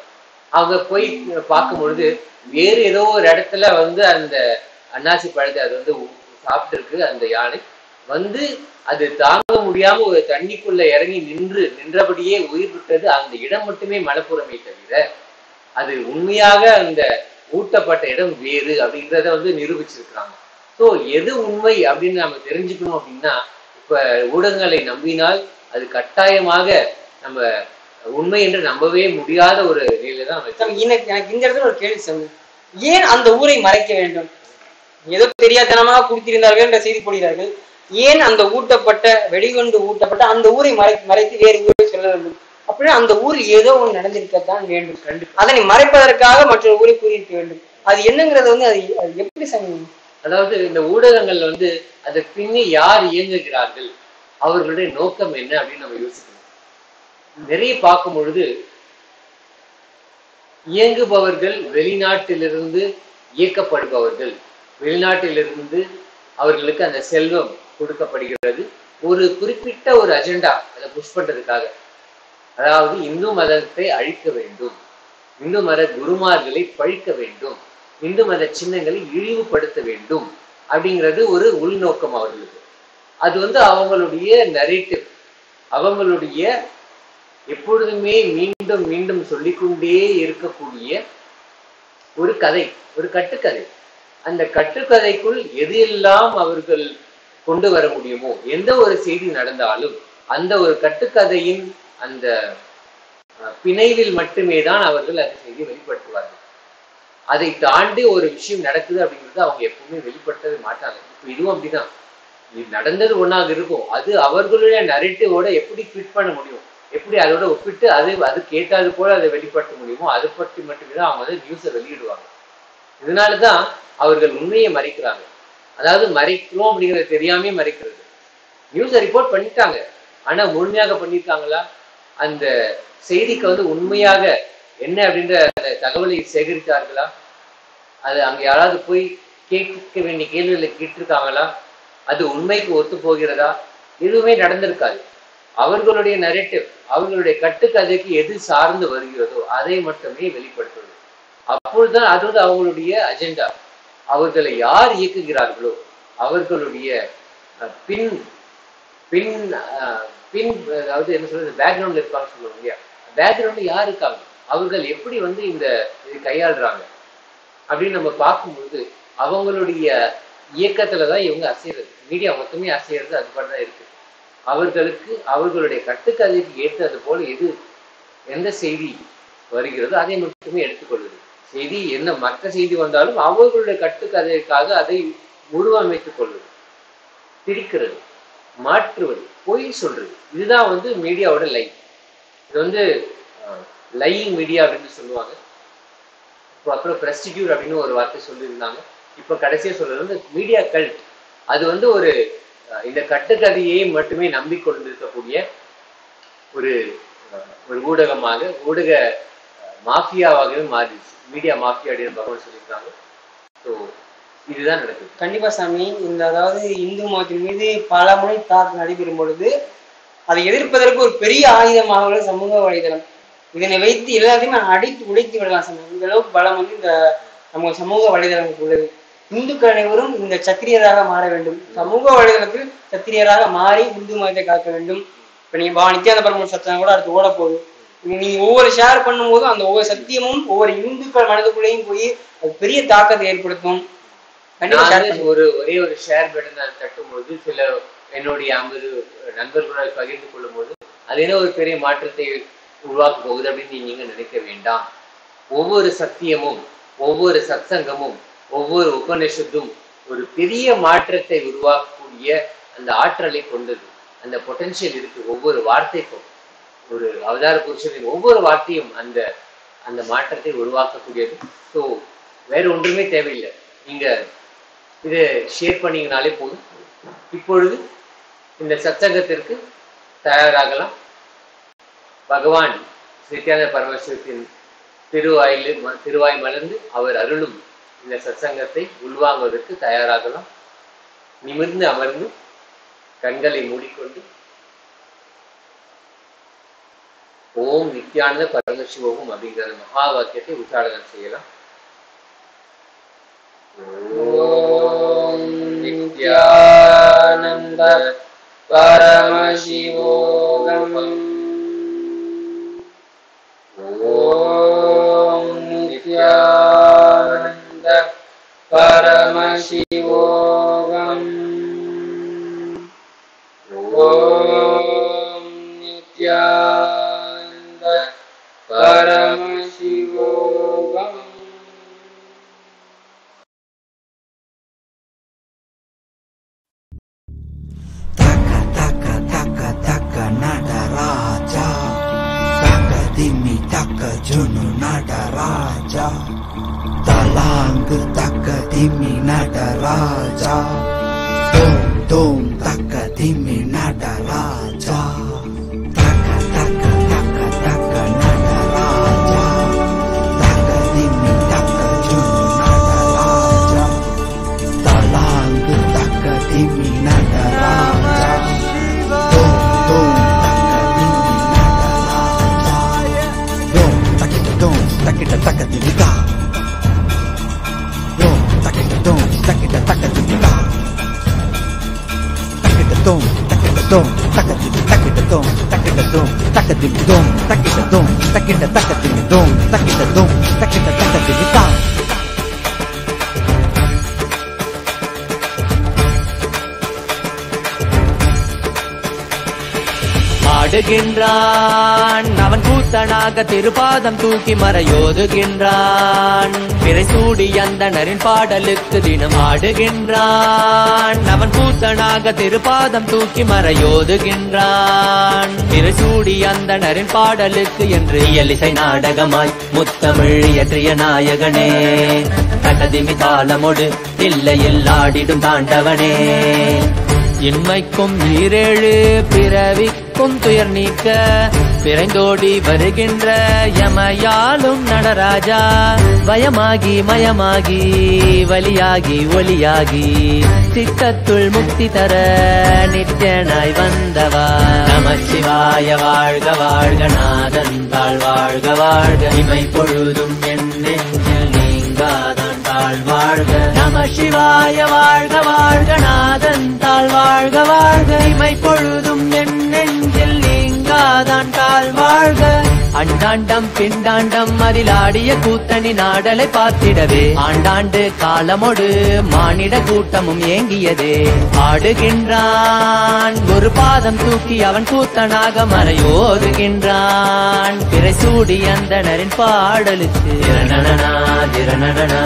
அவங்க போய் பார்க்கும் பொழுது வேறு ஏதோ ஒரு இடத்துல வந்து அந்த அன்னாசி பழத்தை அது வந்து சாப்பிட்டு இருக்கு, அந்த யானை வந்து அது தாங்க முடியாம ஒரு தண்ணிக்குள்ள இறங்கி நின்றபடியே உயிர் விட்டது. அந்த இடம் மட்டுமே மலப்புறமே தவிர அது உண்மையாக அந்த ஊட்டப்பட்ட இடம் வேறு அப்படின்றத வந்து நிரூபிச்சிருக்கிறாங்க. ஸோ எது உண்மை அப்படின்னு நம்ம தெரிஞ்சுக்கணும் அப்படின்னா, இப்ப ஊடகங்களை நம்பினால் அது கட்டாயமாக நம்ம உண்மை என்று நம்பவே முடியாத ஒரு நிலையில தான் எனக்கு இந்த இடத்துல ஒரு கேள்வி சொல்லுங்க. ஏன் அந்த ஊரை மறைக்க வேண்டும்? ஏதோ தெரியாதனமாக கொடுத்திருந்தார்கள் என்ற செய்தி போடுகிறார்கள். ஏன் அந்த ஊட்டப்பட்ட வெடிகுண்டு ஊட்டப்பட்ட அந்த ஊரை மறைத்து வேறு ஊரை சொல்ல வேண்டும்? அப்படின்னா அந்த ஊரில் ஏதோ ஒன்று நடந்திருக்கத்தான் வேண்டும். அதனை மறைப்பதற்காக மற்றொரு ஊரை கூறியிருக்க வேண்டும். அது என்னங்கிறது வந்து அது எப்படி சமயம்? அதாவது இந்த ஊடகங்கள்ல வந்து அதை பின்னே யார் இயங்குகிறார்கள், அவர்களுடைய நோக்கம் என்ன அப்படின்னு நம்ம யோசிக்கணும். நிறைய பார்க்கும் பொழுது இயங்குபவர்கள் வெளிநாட்டிலிருந்து இயக்கப்படுபவர்கள், வெளிநாட்டிலிருந்து அவர்களுக்கு அந்த செல்வம் கொடுக்கப்படுகிறது ஒரு குறிப்பிட்ட ஒரு அஜெண்டா அதை புஷ் பண்றதுக்காக. அதாவது இந்து மதத்தை அழிக்க வேண்டும், இந்து மத குருமார்களை பழிக்க வேண்டும், இந்து மத சின்னங்களை இழிவுபடுத்த வேண்டும் அப்படிங்கிறது ஒரு உள்நோக்கம் அவர்களுக்கு. அது அவங்களுடைய நரேட்டிவ், அவங்களுடைய எப்பொழுதுமே மீண்டும் மீண்டும் சொல்லிக்கொண்டே இருக்கக்கூடிய ஒரு கதை, ஒரு கட்டுக்கதை. அந்த கட்டுக்கதைக்குள் எது எல்லாம் அவர்கள் கொண்டு வர முடியுமோ, எந்த ஒரு செய்தி நடந்தாலும் அந்த ஒரு கட்டுக்கதையின் அந்த பிணைவில் மட்டுமே தான் அவர்கள் அந்த செய்தியை வெளிப்படுத்துவார்கள். அதை தாண்டி ஒரு விஷயம் நடக்குது அப்படிங்கிறது அவங்க எப்பவுமே வெளிப்படுத்தவே மாட்டாங்க. இப்போ இதுவும் அப்படிதான், இது நடந்தது ஒன்னாக இருக்கும், அது அவர்களுடைய நரேட்டிவோட எப்படி ஃபிட் பண்ண முடியும், எப்படி அதோட ஒப்பிட்டு அது கேட்டாது போல அதை வெளிப்படுத்த முடியுமோ அதை பற்றி மட்டுமே தான் அவங்க நியூஸை வெளியிடுவாங்க. இதனாலதான் அவர்கள் உண்மையை மறைக்கிறாங்க. அதாவது மறைக்கிறோம் அப்படிங்கிறது தெரியாமே மறைக்கிறது. நியூஸை ரிப்போர்ட் பண்ணிட்டாங்க, ஆனா முழுமையாக பண்ணியிருக்காங்களா, அந்த செய்திக்கு உண்மையாக என்ன அப்படின்ற தகவலை சேகரித்தார்களா, அது அங்க யாராவது போய் கேட்க வேண்டிய கேள்விகளை கேட்டிருக்காங்களா, அது உண்மைக்கு ஒத்து போகிறதா, எதுவுமே நடந்திருக்காது. அவர்களுடைய நரேட்டிவ், அவர்களுடைய கட்டுக்கதைக்கு எது சார்ந்து வருகிறதோ அதை மட்டுமே வெளிப்படுத்துவது. அப்பொழுதுதான் அது அவங்களுடைய அஜெண்டா. அவர்களை யார் இயக்குகிறார்களோ அவர்களுடைய பின் பின் பின் அதாவது என்ன சொல்றது, பேக்ரவுண்ட்ல இருப்பாங்க சொல்லுவாங்க இல்லையா, பேக்ரவுண்ட்ல யார் இருக்காங்க, அவர்கள் எப்படி இந்த இதை கையாளுறாங்க அப்படின்னு நம்ம பார்க்கும்போது அவங்களுடைய இயக்கத்துலதான் இவங்க அசைறது. மீடியா மொத்தமே அசைறது அது மாதிரிதான் இருக்கு. அவர்களுக்கு அவர்களுடைய கட்டுக்கதைக்கு ஏற்றது போல எந்த செய்தி வருகிறதோ அதை மட்டுமே எடுத்துக்கொள்வது. செய்தி என்ன மற்ற செய்தி வந்தாலும் அவர்களுடைய கட்டுக்கதைக்காக அதை உருவமைத்துக் கொள்வது, திரிக்கிறது, மாற்றுவது, பொய் சொல்றது, இதுதான் மீடியாவோட லை. இது லையிங் மீடியா அப்படின்னு சொல்லுவாங்க. அப்புறம் பிரஸ்டிடியூட் அப்படின்னு ஒரு வார்த்தை சொல்லியிருந்தாங்க. இப்ப கடைசியா சொல்றது மீடியா கல்ட். அது ஒரு இந்த கட்டுக்கதையை மட்டுமே நம்பிக்கொண்டிருக்கக்கூடிய ஒரு ஊடகமாக, ஊடக மாஃபியாவாகவே மாறிடுச்சு. மீடியா மாஃபியா அப்படின்னு பகவான் சொல்லியிருக்காங்க. ஸோ இதுதான் நடக்குது. கண்டிப்பா சாமி. அதாவது இந்து மதத்தின் மீது பல முறை தாக்குதல் நடைபெறும் பொழுது அதை எதிர்ப்பதற்கு ஒரு பெரிய ஆயுதமாக உள்ள சமூக வலைதளம். இதனை வைத்து எல்லாத்தையுமே உடைத்து விடலாம் சாமி. இந்த அளவுக்கு பலம் இந்த நம்ம சமூக வலைதளங்களுக்கு உள்ளது. இந்துக்கள் அனைவரும் இந்த சத்திரியராக மாற வேண்டும். சமூக வலைதளத்தில் சத்திரியராக மாறி இந்து மதத்தை காக்க வேண்டும். இப்ப நீங்க நித்யானந்த பரமஹம்சர் சத்தம் கூட அடுத்து ஓட போகுது. நீங்க ஒவ்வொரு ஷேர் பண்ணும் போதும் அந்த ஒவ்வொரு சத்தியமும் ஒவ்வொரு இந்துக்கள் மனதுக்குள்ளேயும் போய் அது பெரிய தாக்கத்தை ஏற்படுத்தும். ஒரே ஒரு ஷேர் பட்டன் தட்டும்போது சில என்னுடைய 50 நண்பர்களால் பகிர்ந்து கொள்ளும் போது அது என்ன ஒரு பெரிய மாற்றத்தை உருவாக்க போகுது அப்படின்னு நீங்க நினைக்க வேண்டாம். ஒவ்வொரு சத்தியமும், ஒவ்வொரு சத்சங்கமும், ஒவ்வொரு உபநிஷத்தும் ஒரு பெரிய மாற்றத்தை உருவாக்கக்கூடிய அந்த ஆற்றலை கொண்டது. அந்த பொட்டன்ஷியல் இருக்கு ஒவ்வொரு வார்த்தைக்கும். ஒரு அவதார புருஷனின் ஒவ்வொரு வார்த்தையும் அந்த அந்த மாற்றத்தை உருவாக்கக்கூடியது. ஸோ வேற ஒன்றுமே தேவையில்லை. நீங்க இதை ஷேர் பண்ணீங்கனாலே போதும். இப்பொழுது இந்த சத்சங்கத்திற்கு தயாராகலாம். பகவான் நித்யானந்த பரமேஸ்வரத்தின் திருவாய் மலர்ந்து அவர் அருளும் இந்த சத்சங்கத்தை உள்வாங்குவதற்கு தயாராகலாம். நிமிர்ந்து அமர்ந்து கண்களை மூடிக்கொண்டு ஓம் நித்யானந்த பரமசிவோகம் அப்படிங்கிற மகா வாக்கியத்தை உச்சாரணம் செய்யலாம். ஓம் நித்யானந்த பரமசிவோகம். ஓம் நித்யானந்த பரமசிவோகம். ஓம் நித்யானந்த பரமசிவோகம். நடராஜா தக்க திம்மி தக்க ஜுனு நடராஜா தலாங்கு தக்க திம்மி நடராஜா தோம் தோம் தக்க திம்மி நடராஜா தக்க தக்க தக்க தக்க நடராஜா தக்க திம்மி தக்க ஜுனு நடராஜா தலாங்கு தக்க திம்மி நடராஜா தோம் தோம் dum, takita takatimika. Dum, takita dum, takita takatimika. Takita dum, takita dum, takita dum, takita dum, takatim dum, takita dum, takita takatim dum, takita dum, takita takatimika. ஆடுகின்றான் அவன் கூத்தனாக திருப்பாதம் தூக்கி மறையோதுகின்றான் பிறை சூடி அந்தணரின் பாடலுக்கு தினம் ஆடுகின்றான் அவன் கூத்தனாக திருப்பாதம் தூக்கி மறையோதுகின்றான் பிறை சூடி அந்தணரின் பாடலுக்கு என்று இயலிசை நாடகமாய் முத்தமிழ் இயற்றிய நாயகனே தகதிமி தாளமொடு இல்லையில் ஆடிடும் தாண்டவனே இன்மைக்கும் ஈரேழு பிறவிக்கும் துயர் நீக்க பிறந்தோடி வருகின்ற யமையாலும் நடராஜா வயமாகி மயமாகி வலியாகி ஒளியாகி சித்தத்துள் முக்தி தர நித்யனாய் வந்தவா நமச்சிவாய வாழ்க வாழ்க நாதன் தாழ் வாழ்க வாழ்க இமை பொழுதும் என் நெஞ்சில் நீங்காதான் தாழ் வாழ்க நம சிவாய வாழ்க வாழ்க நாதன் தாழ் வாழ்க வாழ்க இமை பொழுதும் என் நெஞ்சில் நீங்காதான் தாழ் வாழ்க அண்டாண்டம் பிண்டாண்டம் அதில் ஆடிய கூத்தணி நாடலை பார்த்திடவே ஆண்டாண்டு காலமொடு மானிட கூட்டமும் ஏங்கியதே ஆடுகின்றான் ஒரு பாதம் தூக்கி அவன் கூத்தனாக மறையோதுகின்றான் பிறை சூடி அந்தணரின் பாடலுக்கு திரணனா திரணனா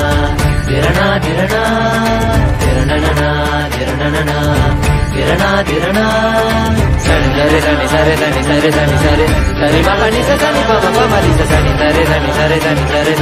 திரணா திரணா திரணனா திரணனா திரணா திரணா சரி சரி சரி சரி சரி சரி சரி சரி சரி மகனி சரி பம பம சரி சரி சரி சரி சரி